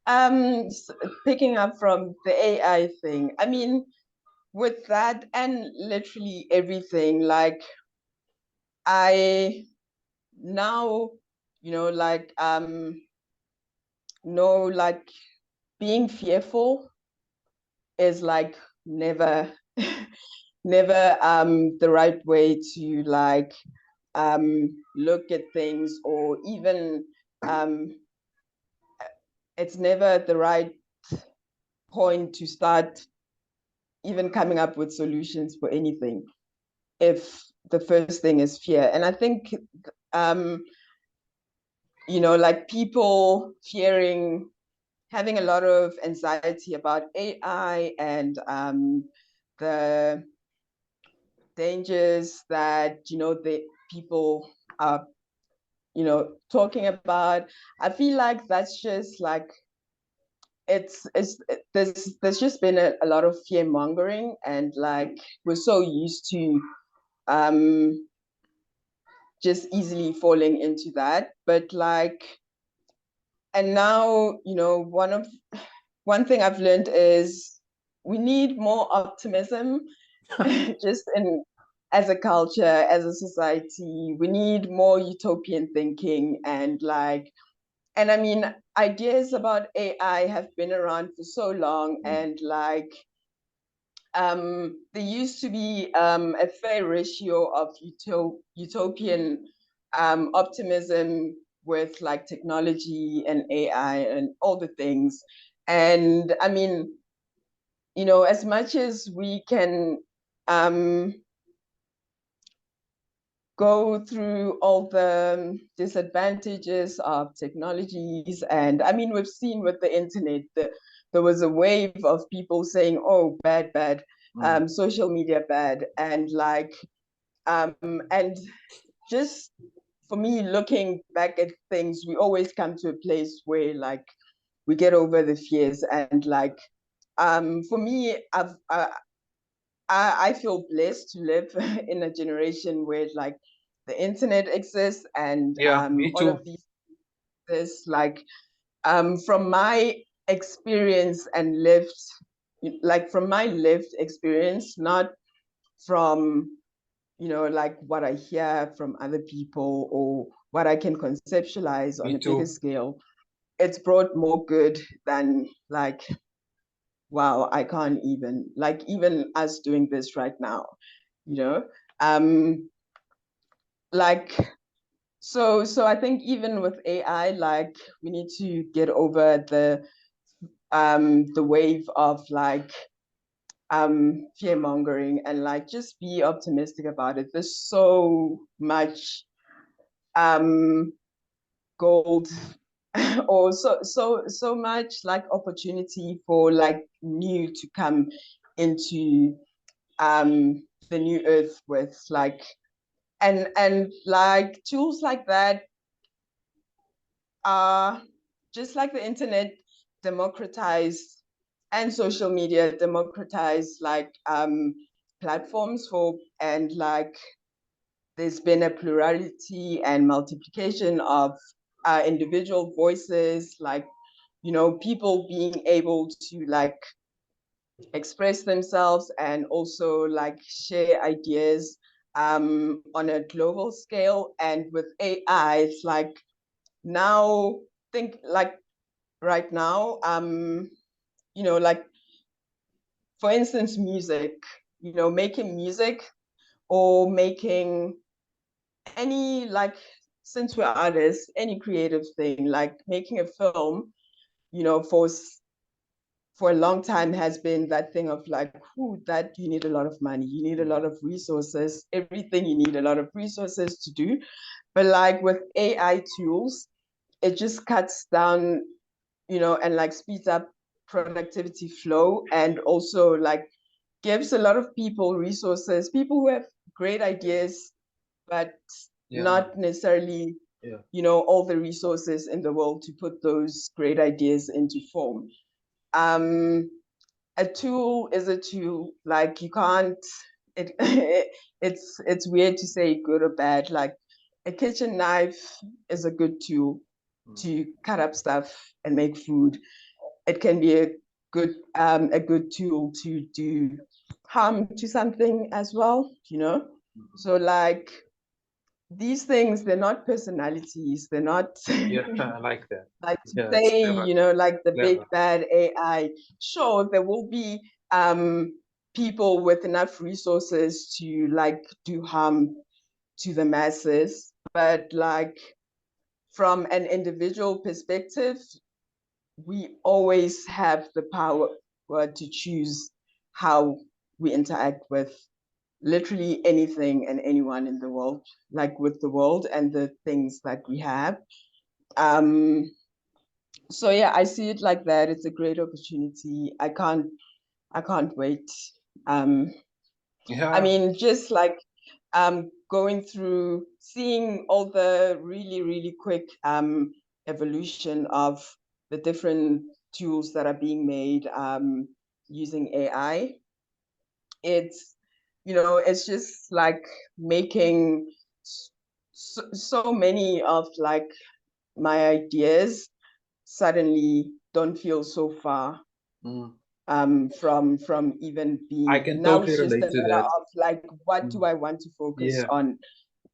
So, picking up from the AI thing, I mean, with that and literally everything, like I now, like no, like being fearful is like never, never the right way to like look at things, or even it's never the right point to start even coming up with solutions for anything if the first thing is fear. And I think like people fearing, having a lot of anxiety about AI and the dangers that the people are talking about. I feel like that's just like it's there's just been a lot of fear mongering, and like we're so used to um just easily falling into that. But like, and now one thing I've learned is we need more optimism just in as a culture, as a society. We need more utopian thinking, and like, and I mean, ideas about AI have been around for so long, and like there used to be a fair ratio of utopian optimism with like technology and AI and all the things. And I mean, as much as we can go through all the disadvantages of technologies. And I mean, we've seen with the internet that there was a wave of people saying, oh, bad, bad, social media bad. And like, and just for me, looking back at things, we always come to a place where like we get over the fears. And like, for me, I feel blessed to live in a generation where like the internet exists and Yeah, me all too. of these this like from my experience and lived like from my lived experience, not from like what I hear from other people or what I can conceptualize on Me a bigger too. scale. It's brought more good than like, wow, I can't even like even us doing this right now, you know. Like so I think even with AI, like we need to get over the wave of like fear mongering and like just be optimistic about it. There's so much gold or so much like opportunity for like new to come into the new earth with like and like tools like that are just like the internet democratized and social media democratized like platforms for and like there's been a plurality and multiplication of individual voices, like people being able to like express themselves and also like share ideas on a global scale. And with AI, it's like now think like right now, like for instance, music, making music or making any like since we're artists, any creative thing, like making a film, for a long time has been that thing of like, who that you need a lot of money, you need a lot of resources, everything you need a lot of resources to do. But like with AI tools, it just cuts down, and like speeds up productivity flow and also like gives a lot of people resources, people who have great ideas, but not necessarily, all the resources in the world to put those great ideas into form. A tool is a tool. Like you can't. It it's weird to say good or bad. Like a kitchen knife is a good tool to cut up stuff and make food. It can be a good tool to do harm to something as well. So like these things, they're not personalities. They're not Yeah, I like that. like to Yeah, it's say, clever. like the big Clever. bad AI. Sure, there will be people with enough resources to like do harm to the masses, but like from an individual perspective, we always have the power to choose how we interact with literally anything and anyone in the world, like with the world and the things that we have. So yeah, I see it like that. It's a great opportunity. I can't wait. I Yeah. mean, just like going through seeing all the really, really quick evolution of the different tools that are being made using AI. It's just like making so many of like my ideas suddenly don't feel so far from even I being. can Now totally it's just a relate to matter that. of like, what do I want to focus Yeah, on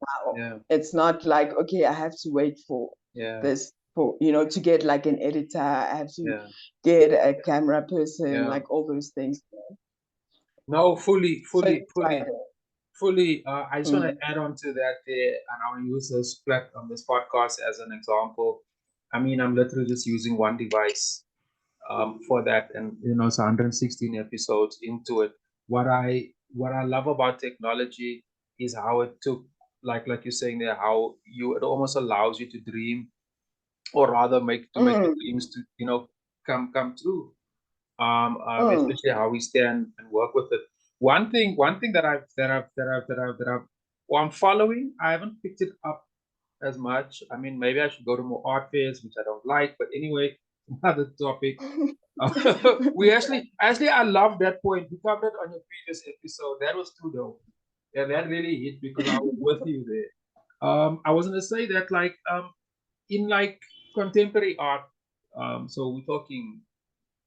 now? yeah, It's not like, okay, I have to wait for yeah, this for to get like an editor, I have to yeah, get a camera person, yeah. like all those things. No, fully, So fully, it's fully, exciting. fully. I just want to Mm. add on to that there, and I want to use this podcast as an example. I mean, I'm literally just using one device for that, and it's 116 episodes into it. What I love about technology is how it took like you're saying there, how it almost allows you to dream, or rather make the dreams to come true. Especially how we stand and work with it. One thing well, I'm following. I haven't picked it up as much. I mean, maybe I should go to more art fairs, which I don't like. But anyway, another topic. We actually, I love that point. You covered it on your previous episode. That was too dope. Yeah, that really hit because I was with you there. I was gonna say that in like contemporary art. So we're talking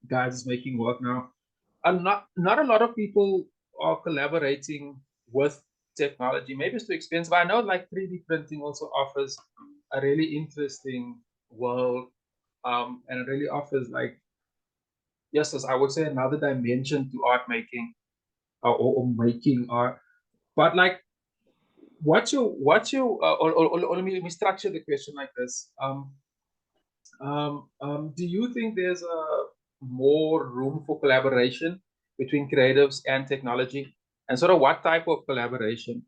guys making work now. Not a lot of people are collaborating with technology. Maybe it's too expensive. I know like 3D printing also offers a really interesting world, and it really offers like, yes, as I would say, another dimension to art making, or making art. But like, or let me structure the question like this. Do you think there's more room for collaboration between creatives and technology? And sort of what type of collaboration?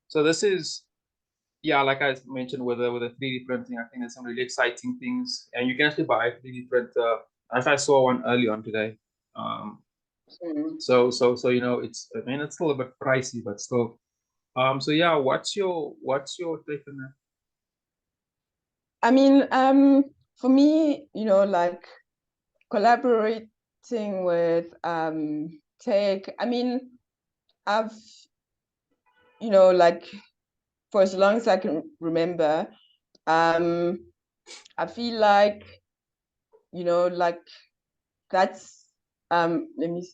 So this is, yeah, like I mentioned with the 3D printing, I think there's some really exciting things. And you can actually buy a 3D printer. I saw one early on today. So it's, I mean, it's still a bit pricey, but still. So yeah, what's your take on that? I mean, for me, like collaborating with tech, I mean, I've, like for as long as I can remember, I feel like, like that's let me,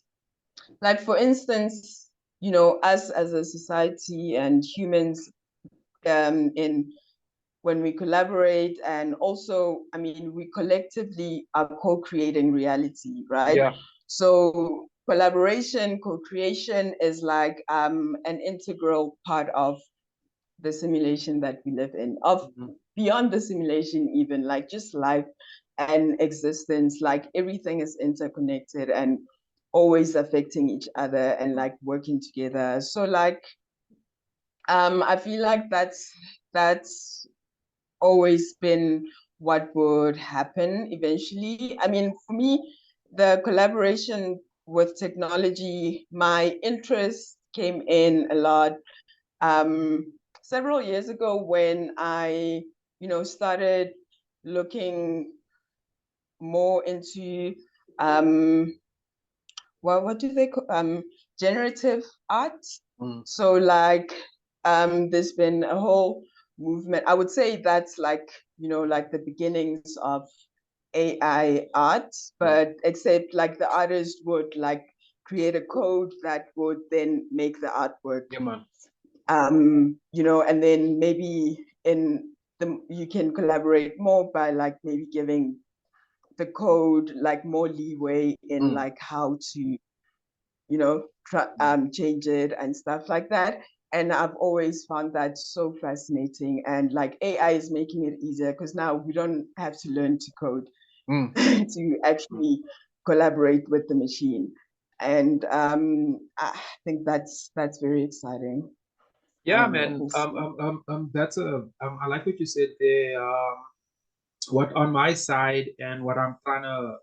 like for instance, us as a society and humans, in when we collaborate, and also, I mean, we collectively are co-creating reality, right? Yeah. So collaboration, co-creation is like an integral part of the simulation that we live in, of beyond the simulation, even like just life and existence. Like everything is interconnected and always affecting each other and like working together. So like I feel like that's always been what would happen eventually. I mean, for me, the collaboration with technology, my interest came in a lot several years ago when I, started looking more into what do they call generative art. So like there's been a whole movement. I would say that's like, like the beginnings of AI art, but except like the artist would like create a code that would then make the artwork. Yeah, man. And then maybe you can collaborate more by like maybe giving the code like more leeway in like how to, change it and stuff like that. And I've always found that so fascinating. And like AI is making it easier because now we don't have to learn to code to actually collaborate with the machine. And I think that's very exciting. Yeah, man. That's I like what you said there. What on my side and what I'm trying to,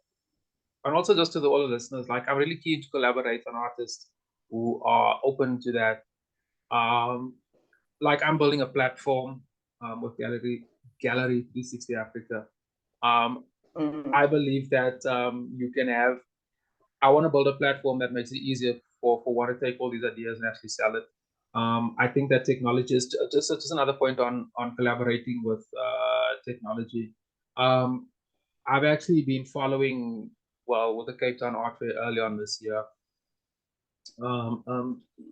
and also just to all the listeners, like I'm really keen to collaborate on artists who are open to that. Um, like I'm building a platform with Gallery 360 Africa. I believe that you can have. I want to build a platform that makes it easier for one to take all these ideas and actually sell it. I think that technology is just another point on collaborating with technology. Um, I've actually been following, well, with the Cape Town Art Fair early on this year.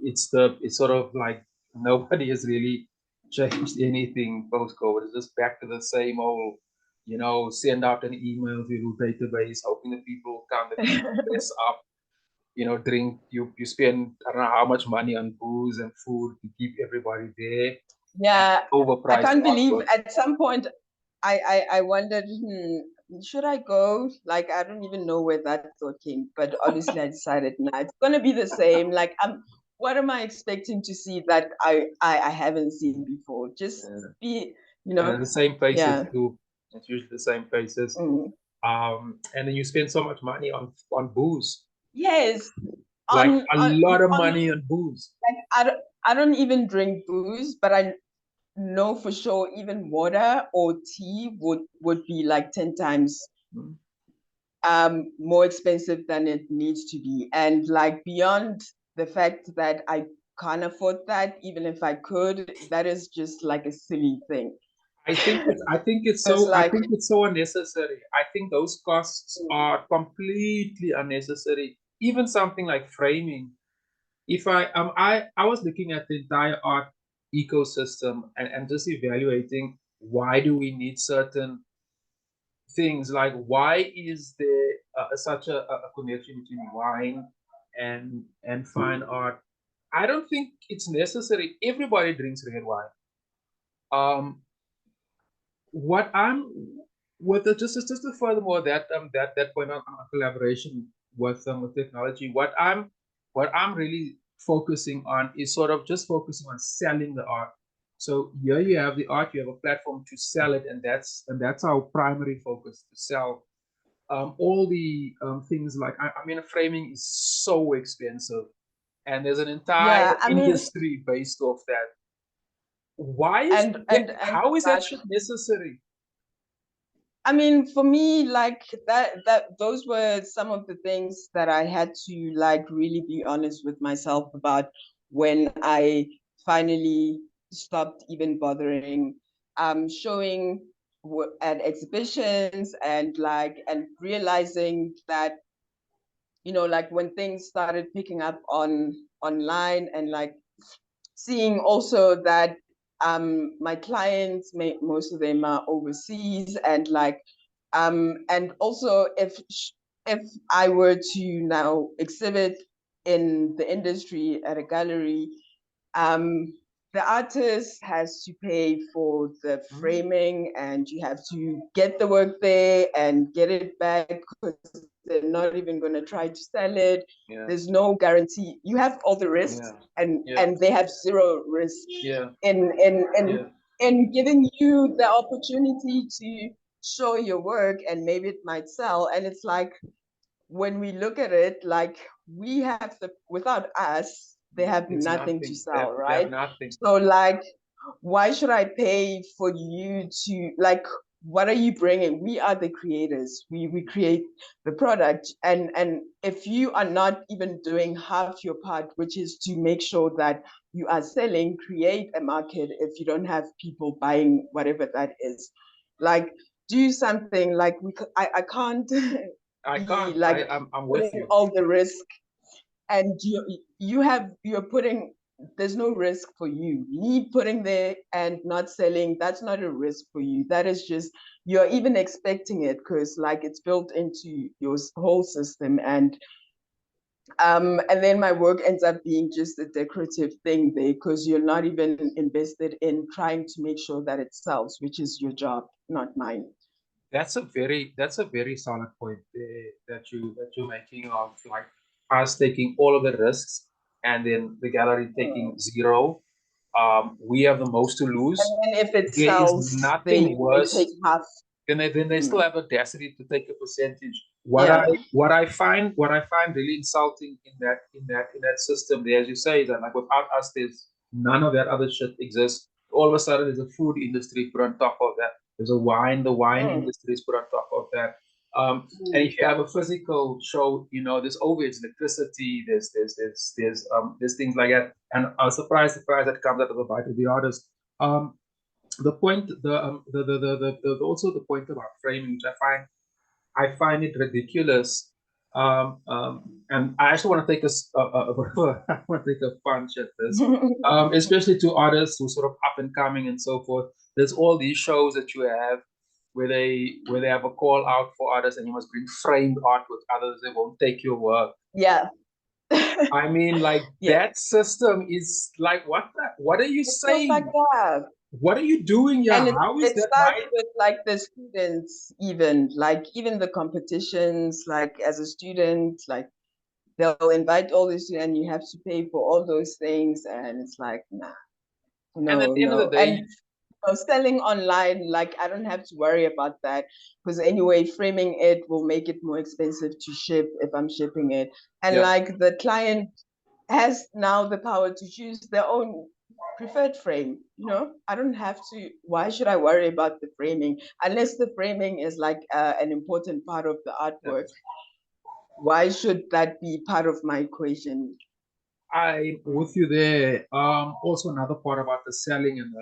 It's sort of like nobody has really changed anything post COVID. It's just back to the same old, send out an email to your database, hoping that people come, that people dress up, drink. You spend, I don't know how much money on booze and food to keep everybody there. Yeah, I Overpriced can't believe artwork. at some point I wondered, should I go? Like, I don't even know where that thought came, but obviously I decided, nah, it's gonna be the same. Like, I'm what am I expecting to see that I haven't seen before? Just be, you know, and the same faces yeah. too. It's usually the same faces. Mm. And then you spend so much money on booze. Yes, Like on a on lot of on money on booze. like I don't even drink booze, but I know for sure even water or tea would be like 10 times more expensive than it needs to be. And like beyond the fact that I can't afford that, even if I could, that is just like a silly thing. I think it's It's so I like, think it's so unnecessary. I think those costs are completely unnecessary. Even something like framing. If I was looking at the entire art ecosystem and just evaluating why do we need certain things, like why is there such a connection between wine and fine art. I don't think it's necessary. Everybody drinks red wine. um what I'm with the, just to furthermore that point on collaboration with technology, what I'm really focusing on is sort of just focusing on selling the art. So here you have the art, you have a platform to sell it, and that's our primary focus, to sell all the things. Like I mean, framing is so expensive, and there's an entire yeah, I mean, industry based off that. Why is that? and How is that like, shit necessary? I mean, for me, like that those were some of the things that I had to like really be honest with myself about when I finally stopped even bothering showing at exhibitions and like and realizing that, you know, like when things started picking up on online and like seeing also that my clients most of them are overseas and like and also if I were to now exhibit in the industry at a gallery, um, the artist has to pay for the framing and you have to get the work there and get it back because they're not even going to try to sell it. Yeah. There's no guarantee. You have all the risks and they have zero risk in giving you the opportunity to show your work and maybe it might sell. And it's like, when we look at it, like we have the, without us, they have nothing to sell, They have right? nothing. So like, why should I pay for you to like, what are you bringing? We are the creators. We create the product. And if you are not even doing half your part, which is to make sure that you are selling, create a market if you don't have people buying whatever that is. Like, do something like I can't I be can't. like I'm with putting you. all the risk and you're putting, there's no risk for you. Me putting there and not selling, that's not a risk for you. That is just, you're even expecting it because like it's built into your whole system. And then my work ends up being just a decorative thing there because you're not even invested in trying to make sure that it sells, which is your job, not mine. That's a very solid point there that you're making, of like us taking all of the risks and then the gallery taking zero. We have the most to And lose. then if it There is sells, nothing they take worse. half. Then they still have audacity to take a percentage. Yeah. What I find really insulting in that system there, as you say, is that like without us, there's none of that other shit exists. All of a sudden, there's a food industry put on top of that. There's the wine industry is put on top of that. And if you have a physical show, you know, there's always electricity. There's things like that. And I was surprised that comes out of the bite of the artist. The point also the point about framing, which I find it ridiculous. And I actually want to take I want to take a punch at this, especially to artists who sort of up and coming and so forth. There's all these shows that you have where they have a call out for artists, and you must bring framed art with others. They won't take your work. Yeah. I mean, like Yeah. that system is like, what are you It's so saying? fucked up. What are you doing here? And How is it that starts right? with like the students, even like even the competitions, like as a student, like they'll invite all this and you have to pay for all those things, and it's like, nah, no, and at the end of the no. day, And selling online, like, I don't have to worry about that, because anyway, framing it will make it more expensive to ship if I'm shipping it. And yeah. like, the client has now the power to choose their own preferred frame. I don't have to. Why should I worry about the framing, unless the framing is like an important part of the artwork? Why should that be part of my equation? I'm with you there. Also another part about the selling and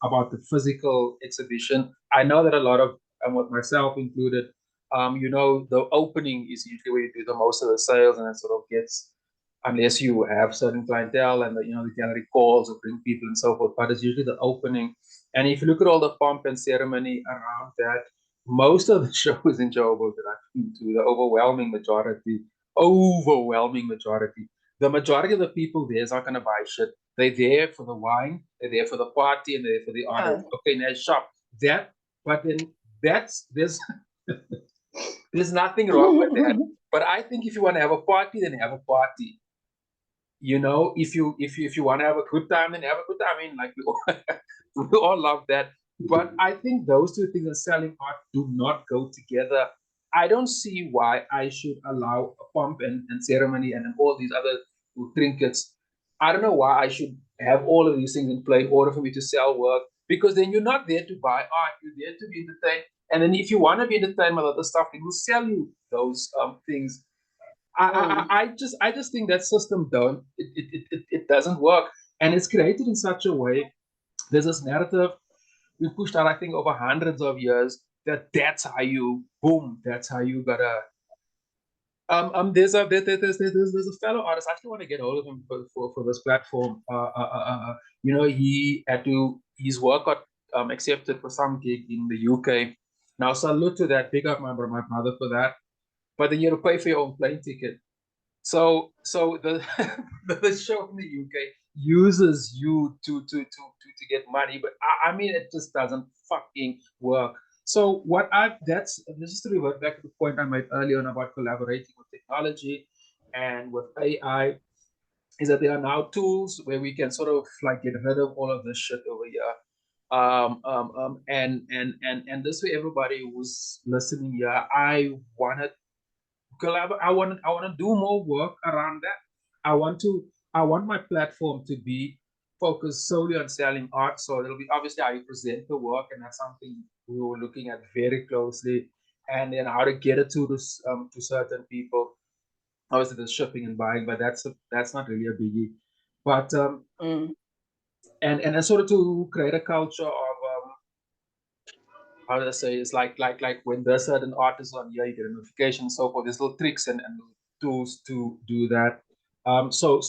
about the physical exhibition. I know that a lot of, and with myself included, the opening is usually where you do the most of the sales, and it sort of gets, unless you have certain clientele and the gallery calls or bring people and so forth. But it's usually the opening. And if you look at all the pomp and ceremony around that, most of the shows in Joburg that I've been to, the overwhelming majority, the majority of the people there is not going to buy shit. They're there for the wine, they're there for the party, and they're there for the art. Okay, now shop that, but then there's there's nothing wrong with that. But I think if you want to have a party, then have a party. If you want to have a good time, then have a good time. I mean, like we all love that. But I think those two things, and selling art, do not go together. I don't see why I should allow a pomp and ceremony and all these other trinkets. I don't know why I should have all of these things in play in order for me to sell work, because then you're not there to buy art, you're there to be entertained. And then if you want to be entertained with other stuff, it will sell you those things. I just think that system don't it doesn't work, and it's created in such a way. There's this narrative we pushed out, I think, over hundreds of years, that's how you boom, that's how you gotta. There's a fellow artist. I actually want to get hold of him for this platform. He had to his work got accepted for some gig in the UK. Now salute to that. Big up my brother for that. But then you have to pay for your own plane ticket. So the the show in the UK uses you to get money, but I mean it just doesn't fucking work. So what I've that's just to revert back to the point I made earlier on about collaborating with technology and with AI, is that there are now tools where we can sort of like get rid of all of this shit over here. And this way everybody who's listening here, I want to do more work around that. I want my platform to be focused solely on selling art. So it'll be obviously how you present the work, and that's something we were looking at very closely. And then how to get it to certain people. Obviously, the shipping and buying, but that's not really a biggie. But and sort of to create a culture of how do I say, it's like when there's certain artists on here, you get a notification and so forth. There's little tricks and tools to do that. So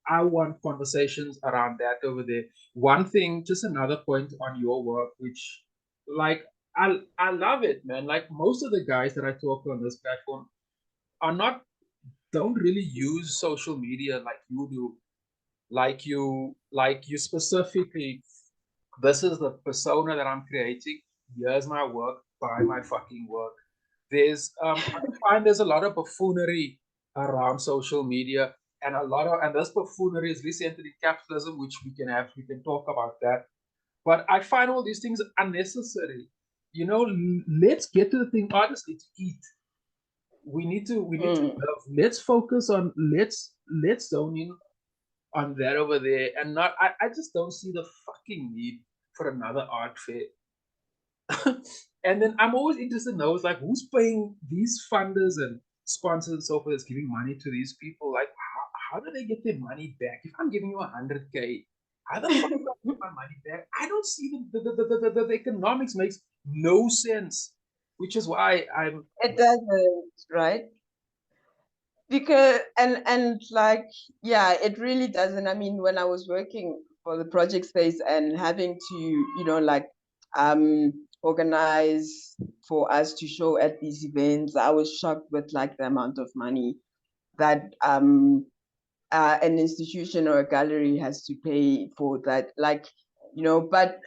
I want conversations around that over there. One thing, just another point on your work, which like I love it, man. Like most of the guys that I talk to on this platform are not don't really use social media like you do. Like you specifically, this is the persona that I'm creating. Here's my work. Buy my fucking work. I find there's a lot of buffoonery around social media, and this buffoonery is recently in capitalism, which we can talk about that. But I find all these things unnecessary. Let's get to the thing. Artists need to eat. We need to live. Let's focus on let's zone in on that over there, and not I just don't see the fucking need for another art fair. And then I'm always interested in those, like, who's paying these funders and sponsors and so forth, is giving money to these people. Like, how do they get their money back? If I'm giving you 100K, how the fuck do I get my money back? I don't see the economics makes no sense, which is why I'm. It doesn't, right? Because and like, yeah, it really doesn't. I mean, when I was working for the project space and having to, like, organize for us to show at these events, I was shocked with like the amount of money that an institution or a gallery has to pay for that. Like, but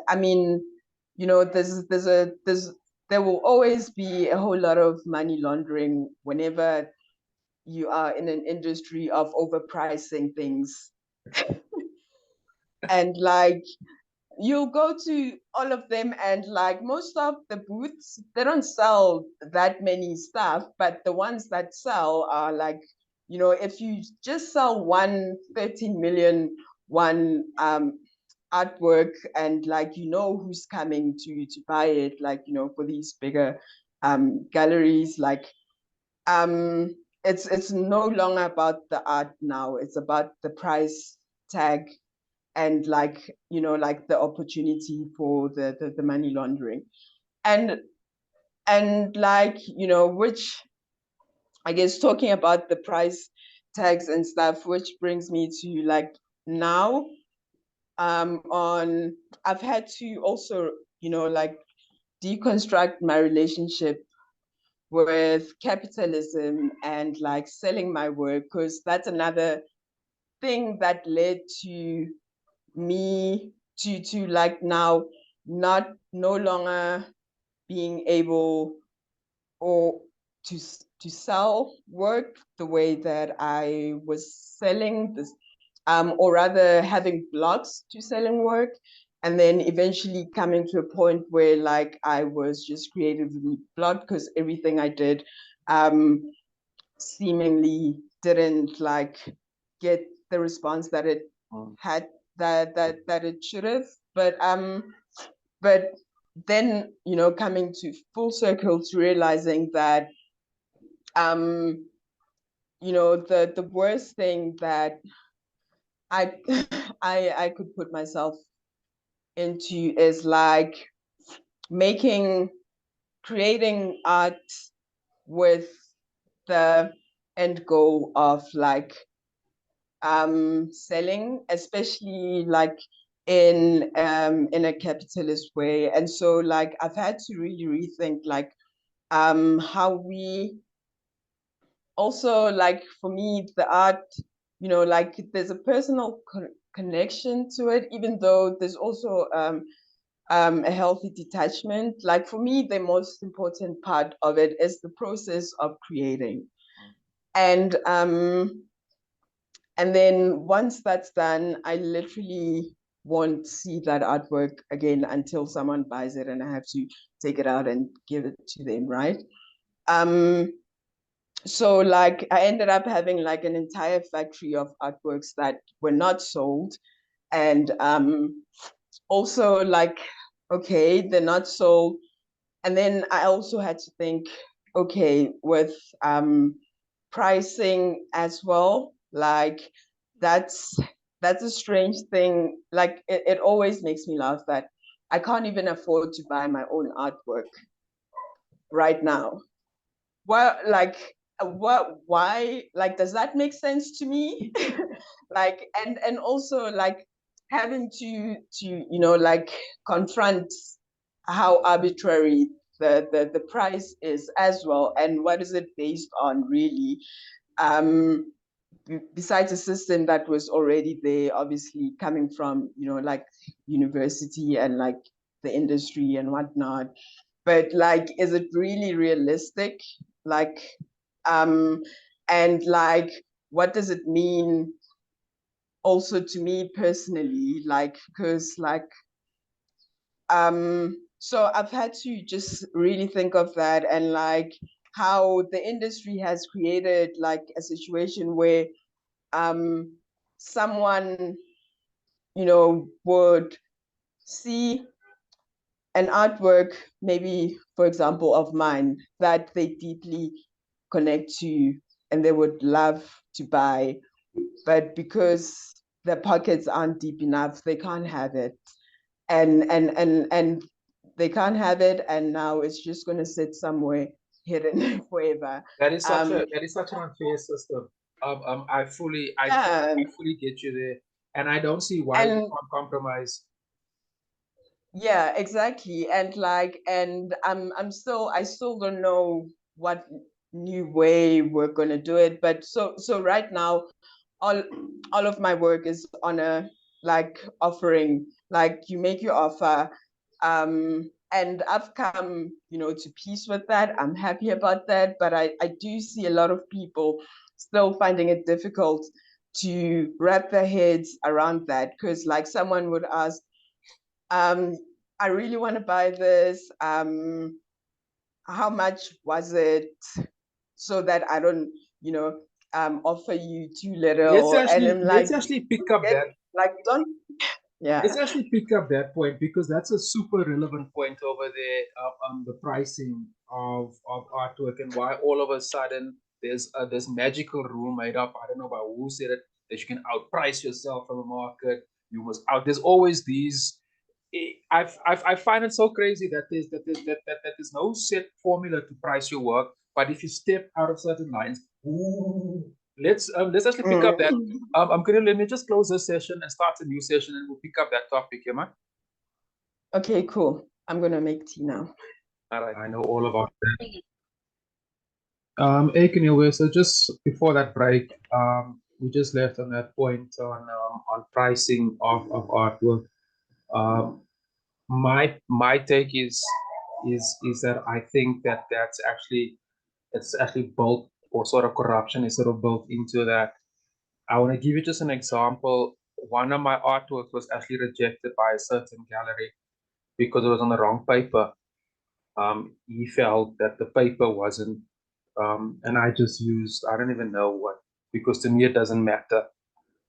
I mean, there will always be a whole lot of money laundering whenever you are in an industry of overpricing things. And like, you go to all of them, and like most of the booths, they don't sell that many stuff, but the ones that sell are like, you know, if you just sell 13 million artwork, and like, you know who's coming to buy it, like, you know, for these bigger galleries, like it's no longer about the art now, it's about the price tag, and like, you know, like the opportunity for the money laundering. And like, you know, which I guess, talking about the price tags and stuff, which brings me to like now on I've had to also, you know, like deconstruct my relationship with capitalism and like selling my work, because that's another thing that led to me to like now not no longer being able or to sell work the way that I was selling this, or rather having blocks to selling work, and then eventually coming to a point where like I was just creatively blocked because everything I did seemingly didn't like get the response that it had, that it should have. But then, you know, coming to full circle to realizing that you know, the worst thing that I I could put myself into is like creating art with the end goal of like selling, especially like in a capitalist way. And so like I've had to really rethink like how we also, like for me, the art, you know, like there's a personal connection to it, even though there's also a healthy detachment. Like for me, the most important part of it is the process of creating. And and then once that's done, I literally won't see that artwork again until someone buys it and I have to take it out and give it to them, right? So like I ended up having like an entire factory of artworks that were not sold. And also like, okay, they're not sold. And then I also had to think, okay, with pricing as well, like that's that's a strange thing. Like it always makes me laugh that I can't even afford to buy my own artwork right now. Well, like why, like, does that make sense to me? Like, and also like having to you know, like confront how arbitrary the price is as well, and what is it based on really, um besides a system that was already there, obviously coming from, you know, like university and like the industry and whatnot. But like, is it really realistic? Like, um and like, what does it mean also to me personally? Like, because like so I've had to just really think of that, and like how the industry has created like a situation where um someone, you know, would see an artwork, maybe for example of mine, that they deeply connect to and they would love to buy, but because their pockets aren't deep enough, they can't have it. And they can't have it, and now it's just going to sit somewhere hidden forever. That is such an unfair system. Yeah, I fully get you there, and I don't see why we and can't compromise. yeah, exactly. And like, and I still don't know what new way we're gonna do it. But so right now, all all of my work is on a like offering. Like you make your offer, and I've come, you know, to peace with that. I'm happy about that. But I do see a lot of people still finding it difficult to wrap their heads around that, because like someone would ask, I really want to buy this. How much was it? So that I don't, offer you too little. And I'm like, let's actually pick up that. Like, don't. Yeah. Let's actually pick up that point, because that's a super relevant point over there, the pricing of artwork, and why all of a sudden there's this magical rule made up. I don't know about who said it, that you can outprice yourself from a market. You must out. There's always these. I find it so crazy that there's no set formula to price your work. But if you step out of certain lines, ooh, let's actually pick up that. I'm gonna let me just close this session and start a new session, and we'll pick up that topic, yeah, man. Okay, cool. I'm gonna make tea now. All right, I know all about that. Hey, Keneilwe, so just before that break, we just left on that point on pricing of artwork. My take is that I think that it's actually built, or sort of corruption is sort of built into that. I want to give you just an example. One of my artworks was actually rejected by a certain gallery because it was on the wrong paper. He felt that the paper wasn't, and I just used, I don't even know what, because to me it doesn't matter.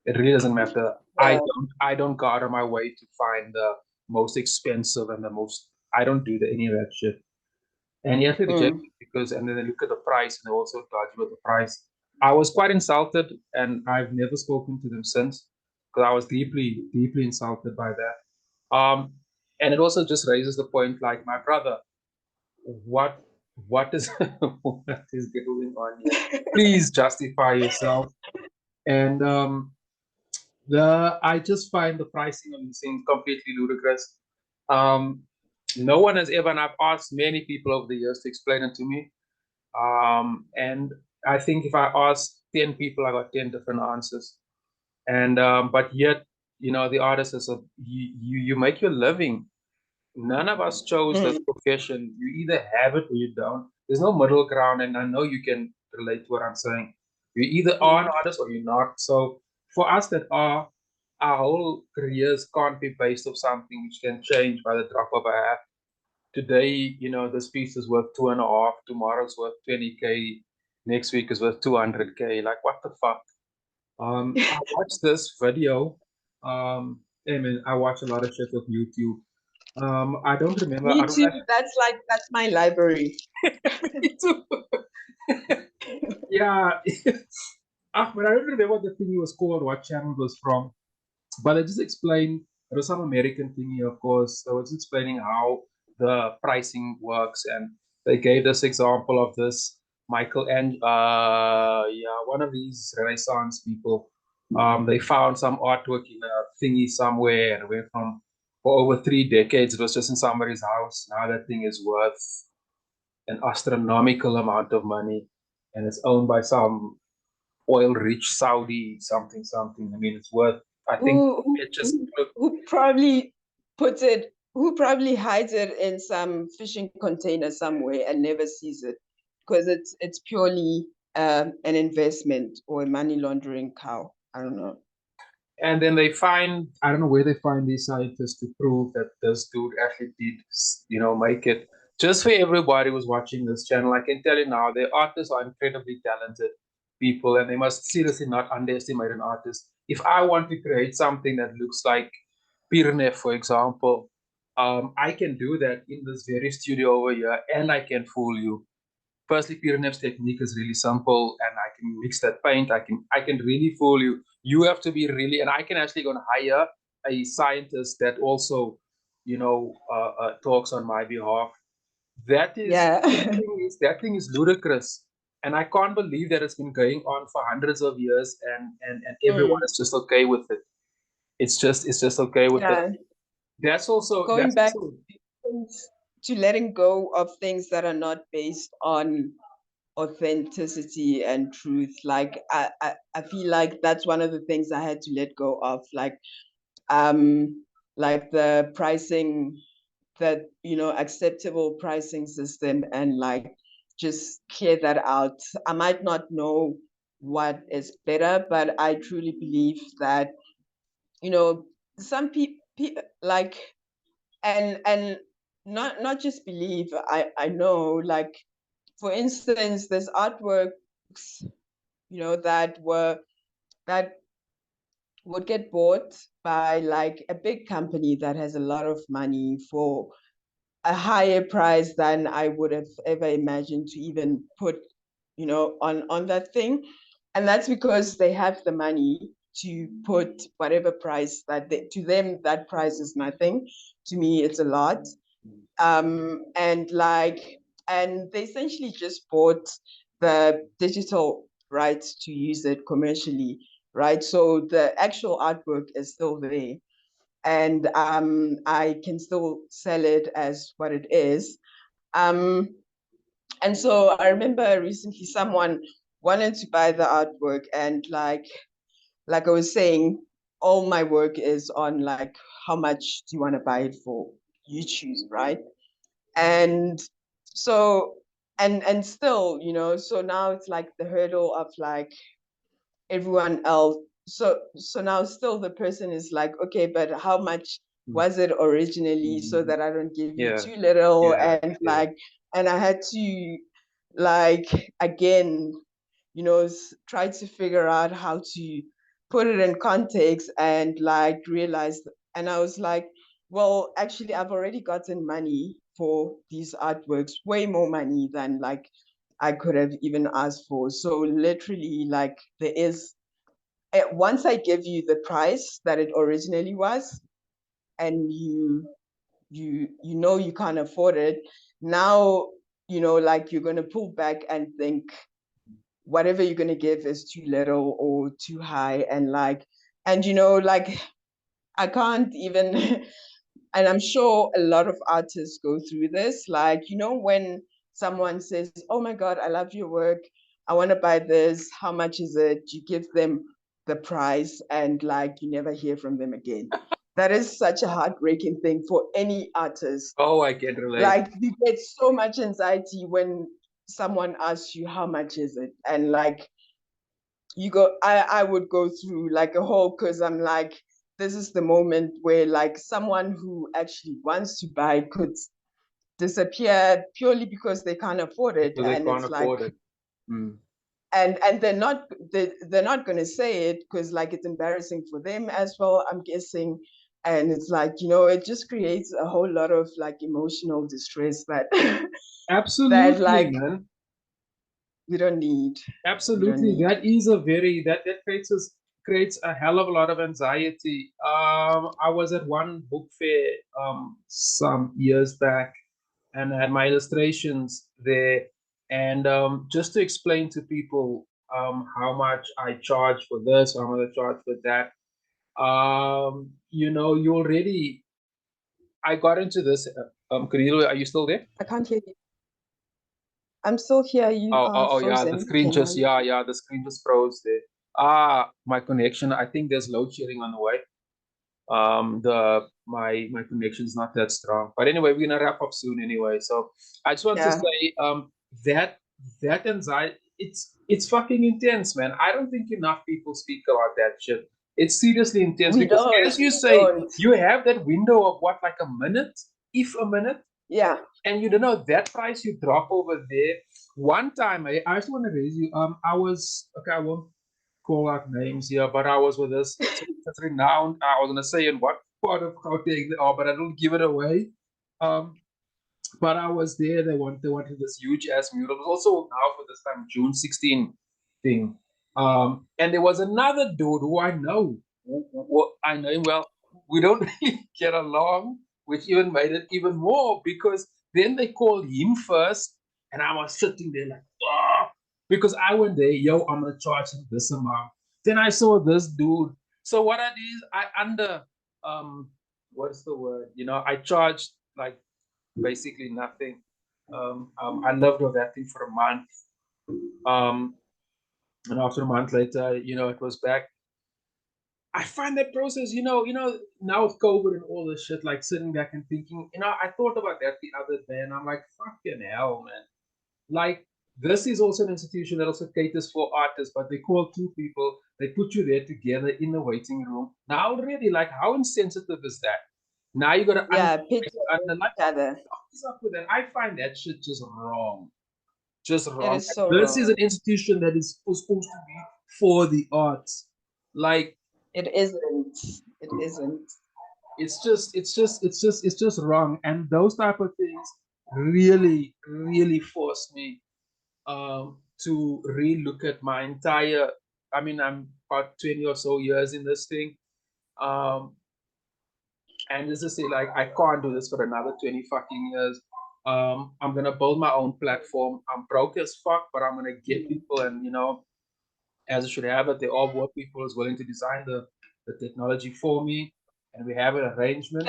It really doesn't matter. Yeah. I don't go out of my way to find the most expensive and the most. I don't do any of that shit. And he actually rejected because, and then they look at the price and they also charge you with the price. I was quite insulted, and I've never spoken to them since, because I was deeply, deeply insulted by that. And it also just raises the point, like, my brother, what is what is going on here? Please justify yourself. And I just find the pricing of these things completely ludicrous. No one has ever, and I've asked many people over the years to explain it to me. And I think if I asked 10 people, I got 10 different answers. And but yet, the artist is you make your living. None of us chose this profession. You either have it or you don't. There's no middle ground, and I know you can relate to what I'm saying. You either are an artist or you're not. So for us that are, our whole careers can't be based on something which can change by the drop of a hat. Today, this piece is worth 2.5. Tomorrow's worth 20K. Next week is worth 200K. Like, what the fuck? I watched this video. I mean, I watch a lot of shit with YouTube. I don't remember. Me too. That's my library. Me too. Yeah. But I don't remember what the thingy was called, what channel it was from. But I just explained, it was some American thingy, of course. I was explaining how the pricing works, and they gave this example of this one of these Renaissance people. They found some artwork in a thingy somewhere, and it went from, for over 3 decades, it was just in somebody's house. Now that thing is worth an astronomical amount of money, and it's owned by some oil-rich Saudi something something. I mean, it's worth. I think who probably who probably hides it in some fishing container somewhere and never sees it, because it's purely an investment or a money laundering cow. I don't know. And then they find, I don't know where they find these scientists to prove that this dude actually did, make it. Just for everybody who's watching this channel, I can tell you now, the artists are incredibly talented people, and they must seriously not underestimate an artist. If I want to create something that looks like Pirnev, for example, I can do that in this very studio over here, and I can fool you. Firstly, Pirnev's technique is really simple, and I can mix that paint. I can really fool you. You have to be really, and I can actually go and hire a scientist that also, talks on my behalf. That thing is ludicrous, and I can't believe that it's been going on for hundreds of years, and everyone is just okay with it. It's just okay with it. That's also going back to letting go of things that are not based on authenticity and truth. Like I feel like that's one of the things I had to let go of, like the pricing, that acceptable pricing system, and like just clear that out. I might not know what is better, but I truly believe that, you know, some people like, and not just believe, I know, like, for instance, there's artworks, you know, that would get bought by like a big company that has a lot of money for a higher price than I would have ever imagined to even put, you know, on that thing. And that's because they have the money to put whatever price that to them, that price is nothing. To me, it's a lot. And like, and they essentially just bought the digital rights to use it commercially, right? So the actual artwork is still there, and I can still sell it as what it is. Um, and so I remember recently someone wanted to buy the artwork, and like I was saying, all my work is on like, how much do you want to buy it for? You choose, right? And so, and still, you know, so now it's like the hurdle of like everyone else. So now still the person is like, okay, but how much was it originally, so that I don't give you too little? And like, and I had to like, again, you know, try to figure out how to put it in context and like realize. And I was like, well, actually, I've already gotten money for these artworks, way more money than like I could have even asked for. So literally, like, there is, once I give you the price that it originally was, and you know you can't afford it, now, you know, like, you're going to pull back and think whatever you're going to give is too little or too high. And like, and you know, like, I can't even and I'm sure a lot of artists go through this, like, you know, when someone says, oh my god, I love your work, I want to buy this, how much is it? You give them the price, and like, you never hear from them again. That is such a heartbreaking thing for any artist. Oh, I can relate. Like, you get so much anxiety when someone asks you how much is it, and like, you go, I would go through like a whole, because I'm like, this is the moment where like someone who actually wants to buy could disappear purely because they can't afford it. Because they And can't it's like, afford it. and they're not going to say it because like it's embarrassing for them as well, I'm guessing. And it's like, you know, it just creates a whole lot of like emotional distress that that Absolutely, like man. we don't need. Absolutely. That is a very that creates a hell of a lot of anxiety. I was at one book fair some years back, and I had my illustrations there. And just to explain to people how much I charge for this, how much I charge for that, you know, you already, I got into this. Keneilwe, are you still there? I can't hear you. I'm still here. You are Yeah, the frozen. screen just, yeah, the screen just froze there. My connection, I think there's load shedding on the way. My connection is not that strong. But anyway, we're gonna wrap up soon anyway. So I just want to say, that that anxiety, it's fucking intense, man. I don't think enough people speak about that shit. It's seriously intense We because, don't. as you We say, don't. you have that window of what, like a minute, if a minute, Yeah. and you don't know that price you drop over there. One time, I just want to raise you. I was, okay, I won't call out names here, but I was with this. It's renowned. I was gonna say in what part of Gauteng they are, but I don't give it away. Um, but I was there. They wanted this huge ass mural. It was also now for this time June 16 thing. And there was another dude who I know. I know him well. We don't really get along, which even made it even more because then they called him first, and I was sitting there like, oh, because I went there, yo, I'm gonna charge him this amount. Then I saw this dude. So what I did is I under what's the word? You know, I charged like basically nothing. I lived with that thing for a month. Um, and after a month later, you know, it was back. I find that process, now with COVID and all this shit, like sitting back and thinking, I thought about that the other day, and I'm like, fucking hell, man. Like, this is also an institution that also caters for artists, but they call two people, they put you there together in the waiting room. Now, really, like, how insensitive is that? Now you got to pitch under like, each other. what's up with that? I find that shit just wrong. Just It wrong. is so This is wrong. an institution that is supposed to be for the arts. Like, it isn't. It isn't. it's just wrong. And those type of things really, really force me to relook at my entire. I mean, I'm about 20 or so years in this thing. And just to say, like, I can't do this for another 20 fucking years. I'm gonna build my own platform. I'm broke as fuck, but I'm gonna get people, and as it should have it, they all work people is willing to design the technology for me, and we have an arrangement.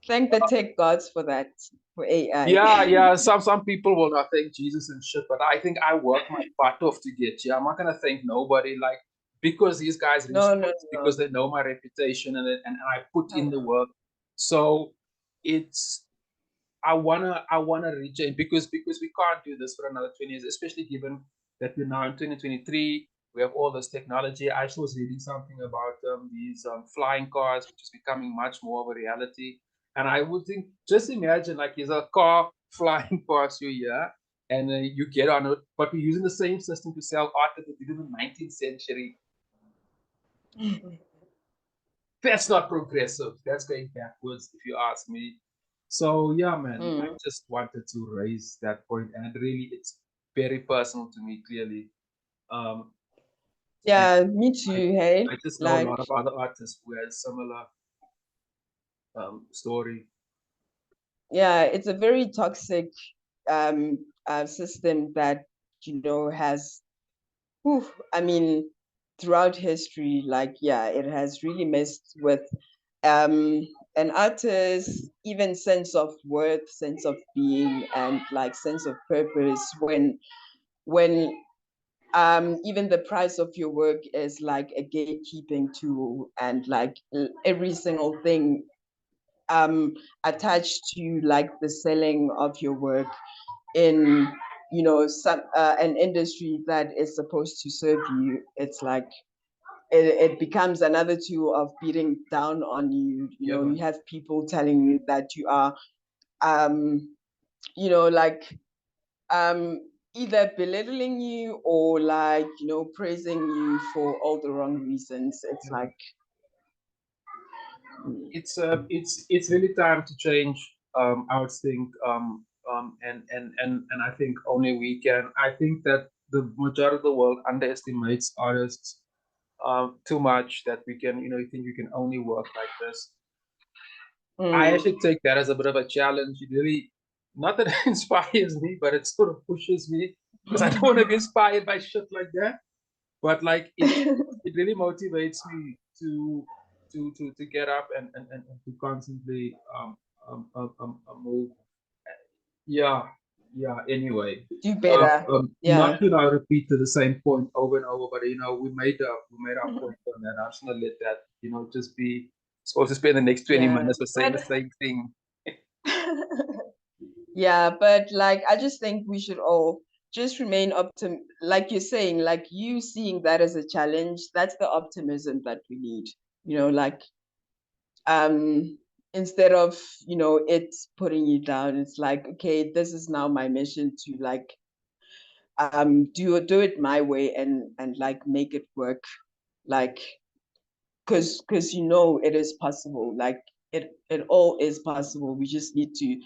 Thank the tech gods for that, for AI. Yeah. Some people will not thank Jesus and shit, but I think I work my butt off to get here. I'm not gonna thank nobody, like, because these guys reach No. because they know my reputation, and I put in the work. So it's I wanna reach it because we can't do this for another 20 years, especially given that we're now in 2023. We have all this technology. I was reading something about these flying cars, which is becoming much more of a reality. And I would think, just imagine, like, there's a car flying past you here, and you get on it, but we're using the same system to sell art that we did in the 19th century. That's not progressive. That's going backwards, if you ask me. So yeah, man, I just wanted to raise that point, and really, it's very personal to me, clearly. Yeah, me too. Hey, I just know a lot of other artists who have similar story. Yeah, it's a very toxic system that has, I mean, throughout history, like, yeah, it has really messed with an artist's even sense of worth, sense of being, and like sense of purpose when even the price of your work is like a gatekeeping tool, and like every single thing attached to like the selling of your work in some an industry that is supposed to serve you. It's like it becomes another tool of beating down on you. You have people telling you that you are like either belittling you or like praising you for all the wrong reasons. It's like it's really time to change. I would think, and I think only we can. I think that the majority of the world underestimates artists too much. That we can, you think you can only work like this. I actually take that as a bit of a challenge. It really, not that it inspires me, but it sort of pushes me, because I don't want to be inspired by shit like that. But like it really motivates me to get up and to constantly move. Yeah, anyway, do better. not Yeah. repeat to the same point over and over, but we made our point on that. I'm just gonna let that just be supposed to spend the next 20 Yeah. minutes with saying the same thing. Yeah, but like I just think we should all just remain like you're saying, like you seeing that as a challenge. That's the optimism that we need. Like instead of it putting you down, it's like, okay, this is now my mission to like do it my way and like make it work, like because it is possible, like it all is possible. We just need to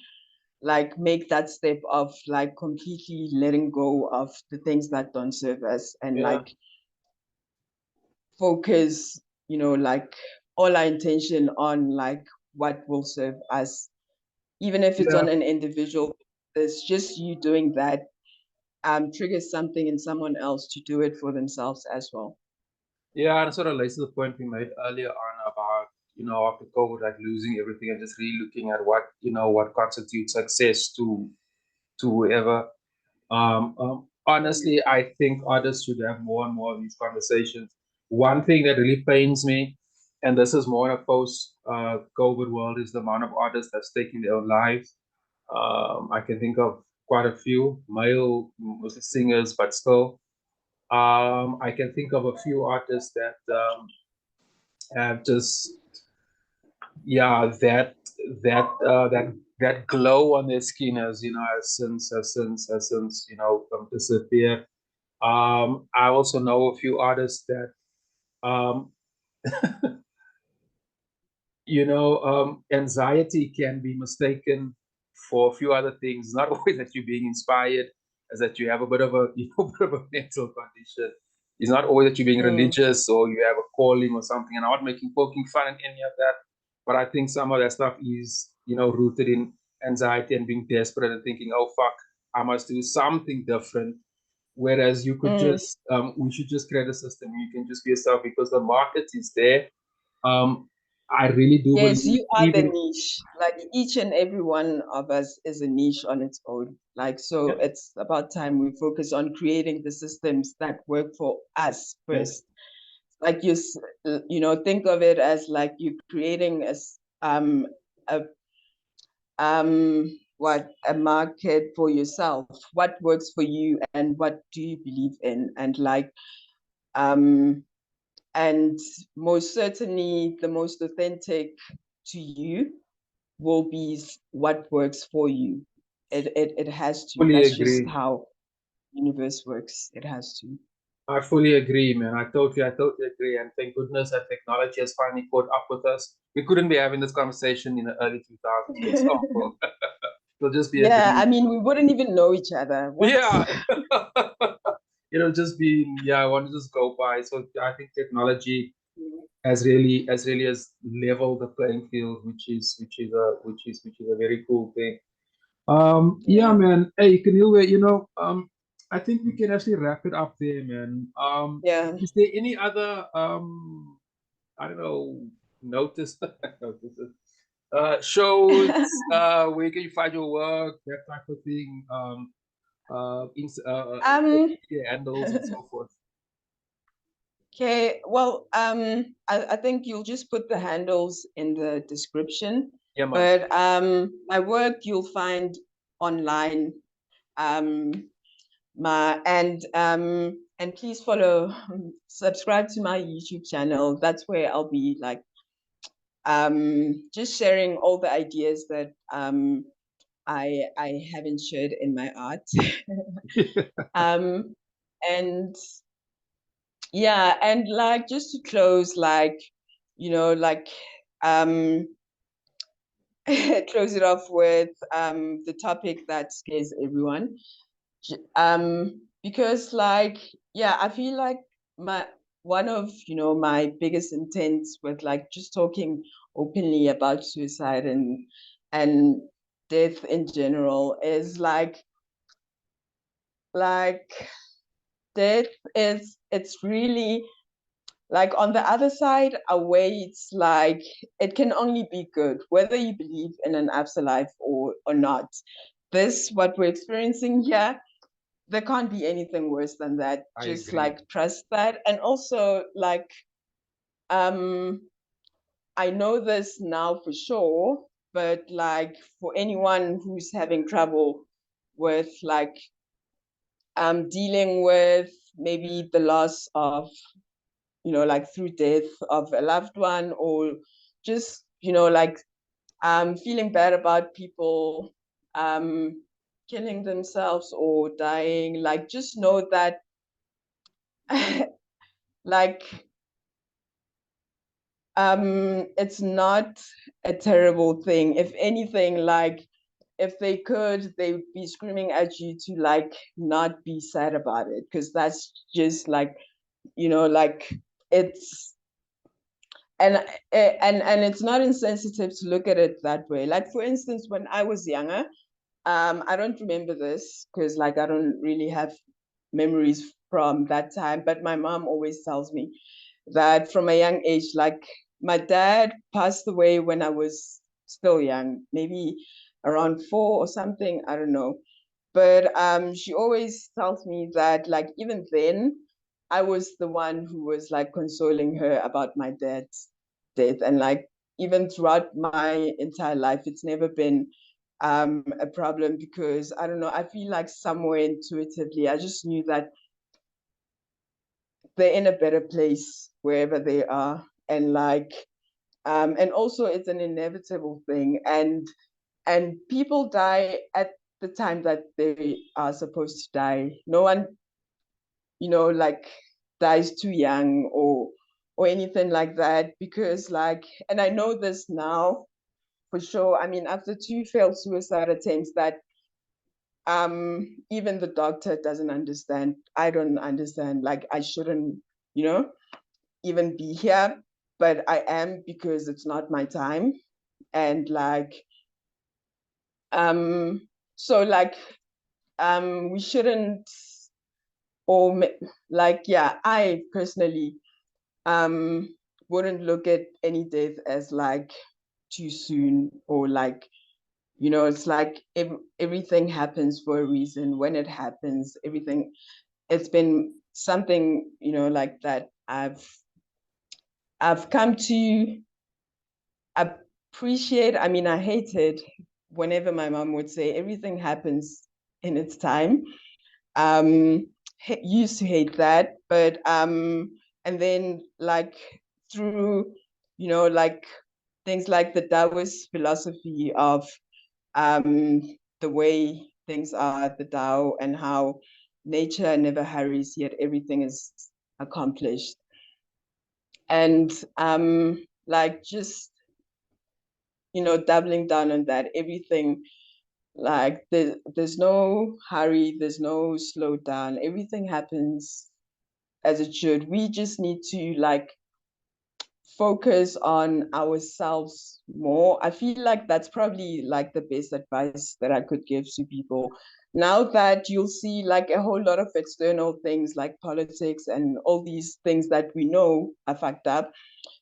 like make that step of like completely letting go of the things that don't serve us, and like focus like all our intention on like what will serve us, even if it's Yeah. on an individual. It's just you doing that triggers something in someone else to do it for themselves as well. Yeah, and it sort of relates to the point we made earlier on about, after COVID, like losing everything and just really looking at what constitutes success to whoever. Honestly, I think artists should have more and more of these conversations. One thing that really pains me, and this is more in a post COVID world, is the amount of artists that's taking their own lives. I can think of quite a few male mostly singers, but still, I can think of a few artists that have just, yeah, that glow on their skin has, has since disappeared. I also know a few artists that um, anxiety can be mistaken for a few other things. Not always that you're being inspired, as that you have a bit of a bit of a mental condition. It's not always that you're being religious or you have a calling or something. And I'm not making poking fun in any of that, but I think some of that stuff is rooted in anxiety and being desperate and thinking, oh fuck, I must do something different. Whereas you could just we should just create a system. You can just be yourself because the market is there. I really do Yes, believe you are the even niche. Like each and every one of us is a niche on its own. Like, so it's about time we focus on creating the systems that work for us first. Like think of it as like you're creating a a market for yourself. What works for you and what do you believe in? And like and most certainly the most authentic to you will be what works for you. It has to. fully That's just agree. how universe works. It has to. I fully agree, man. I totally agree. And thank goodness that technology has finally caught up with us. We couldn't be having this conversation in the early 2000s, for example. It'll just be a Yeah, I dream. mean, we wouldn't even know each other. What? Yeah. It'll just be, yeah, I want to just go by. So I think technology has leveled the playing field, which is a very cool thing. Yeah, Yeah. man. Hey, Keneilwe, I think we can actually wrap it up there, man. Yeah. Is there any other, I don't know, notice, notices, shows, where can you find your work, that type of thing, Um. media handles and so forth? Okay. Well, I think you'll just put the handles in the description. Yeah, man. But my work you'll find online. Um, and please follow, subscribe to my YouTube channel. That's where I'll be like just sharing all the ideas that I haven't shared in my art. um, and yeah, and like just to close, like like um close it off with the topic that scares everyone. Because like yeah, I feel like my one of my biggest intents with like just talking openly about suicide and death in general is like death is it's really like on the other side a way it's like it can only be good whether you believe in an afterlife or not. This what we're experiencing here, there can't be anything worse than that. I Just agree. like trust that. And also like um I know this now for sure, but like for anyone who's having trouble with like dealing with maybe the loss of like through death of a loved one, or just like feeling bad about people killing themselves or dying, like just know that like it's not a terrible thing. If anything, like if they could, they would be screaming at you to like not be sad about it, because that's just like like it's and it's not insensitive to look at it that way. Like for instance, when I was younger, I don't remember this because like I don't really have memories from that time, but my mom always tells me that from a young age, like my dad passed away when I was still young, maybe around 4 or something, I don't know. But she always tells me that like even then I was the one who was like consoling her about my dad's death. And like even throughout my entire life, it's never been a problem, because I don't know, I feel like somewhere intuitively, I just knew that they're in a better place wherever they are. And like, and also it's an inevitable thing. And people die at the time that they are supposed to die. No one, like dies too young or anything like that, because like, and I know this now for sure. I mean, after 2 failed suicide attempts that even the doctor doesn't understand. I don't understand. Like, I shouldn't, even be here, but I am, because it's not my time. And like, so like, we shouldn't, or like, yeah, I personally wouldn't look at any death as like too soon, or like, it's like everything happens for a reason. When it happens, everything, it's been something, like that I've come to appreciate. I mean, I hated whenever my mom would say everything happens in its time. Used to hate that, but and then like through, like things like the Taoist philosophy of the way things are, the Tao, and how nature never hurries, yet everything is accomplished. And like, just, doubling down on that, everything, like there's no hurry, there's no slow down, everything happens as it should. We just need to like focus on ourselves more. I feel like that's probably like the best advice that I could give to people. Now that you'll see like a whole lot of external things like politics and all these things that we know are fucked up,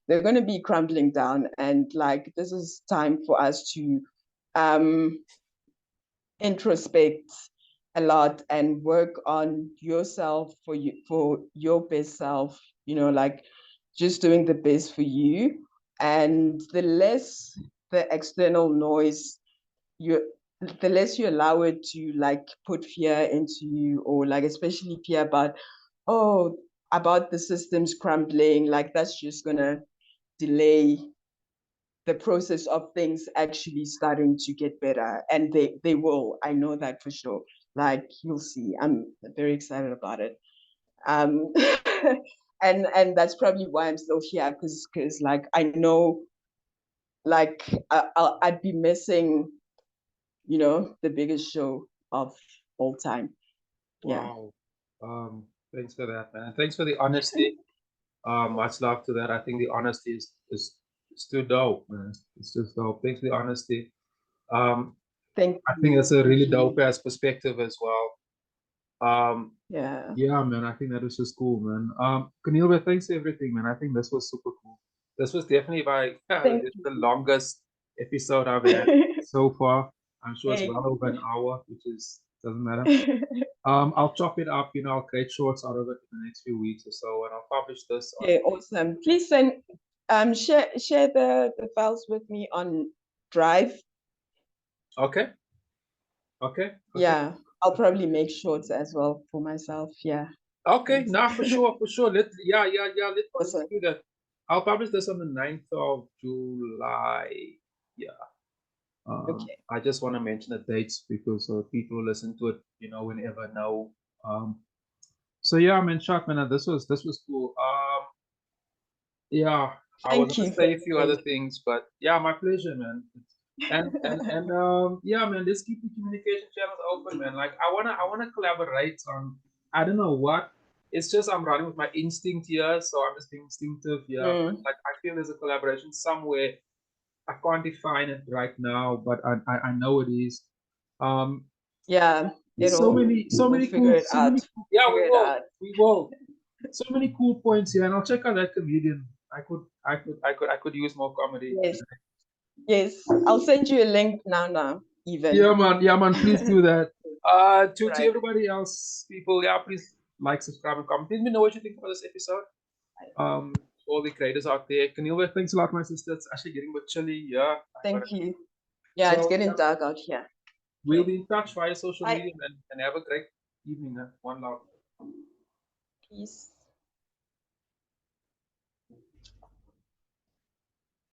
they're going to be crumbling down. And like, this is time for us to introspect a lot and work on yourself, for your best self, like just doing the best for you. And the less the external noise, the less you allow it to like put fear into you, or like especially fear about the systems crumbling, like that's just gonna delay the process of things actually starting to get better. And they will. I know that for sure. Like, you'll see. I'm very excited about it. Um, and that's probably why I'm still here, because like I know, like I'd be missing, the biggest show of all time. Yeah. Wow. Thanks for that, man. Thanks for the honesty. Much love to that. I think the honesty is too dope, man. It's just dope. Thanks for the honesty. Um, Thank I think you. that's a really Thank you. dope ass perspective as well. Yeah. Yeah, man. I think that was just cool, man. Keneilwe, thanks for everything, man. I think this was super cool. This was definitely Thank it's the longest episode I've had you. so far. I'm sure it's Hey. well over an hour, which is doesn't matter. I'll chop it up, I'll create shorts out of it in the next few weeks or so, and I'll publish this on. Okay, awesome. Please share the files with me on Drive. Okay. Okay. Yeah, I'll probably make shorts as well for myself. Yeah. Okay. Thanks. Nah, for sure, for sure. Yeah. Let's Awesome. do that. I'll publish this on the 9th of July. Yeah. Okay. I just want to mention the dates because people listen to it, whenever now. So yeah, man, shock, man. This was cool. Yeah, I was Thank gonna you for say a few other listening. things, but yeah, my pleasure, man. And yeah, man, let's keep the communication channels open, man. Like I wanna collaborate on, I don't know what. It's just I'm running with my instinct here, so I'm just being instinctive here. But like I feel there's a collaboration somewhere. I can't define it right now, but I know it is. Um, Yeah, so many we'll figure it so out. many yeah, Figure it out. we will. So many cool points here, and I'll check out that comedian. I could use more comedy. Yes. Yes. I'll send you a link now, even. Yeah, man, please do that. To Right. everybody else, people, yeah, please like, subscribe, and comment. Let me know what you think about this episode. All the creators out there. Keneilwe, thanks a lot, my sister. It's actually getting a bit chilly. Yeah, I Thank gotta you. Yeah, it's So getting dark out here. we'll be in touch via social Bye. media, and have a great evening. One love. Peace.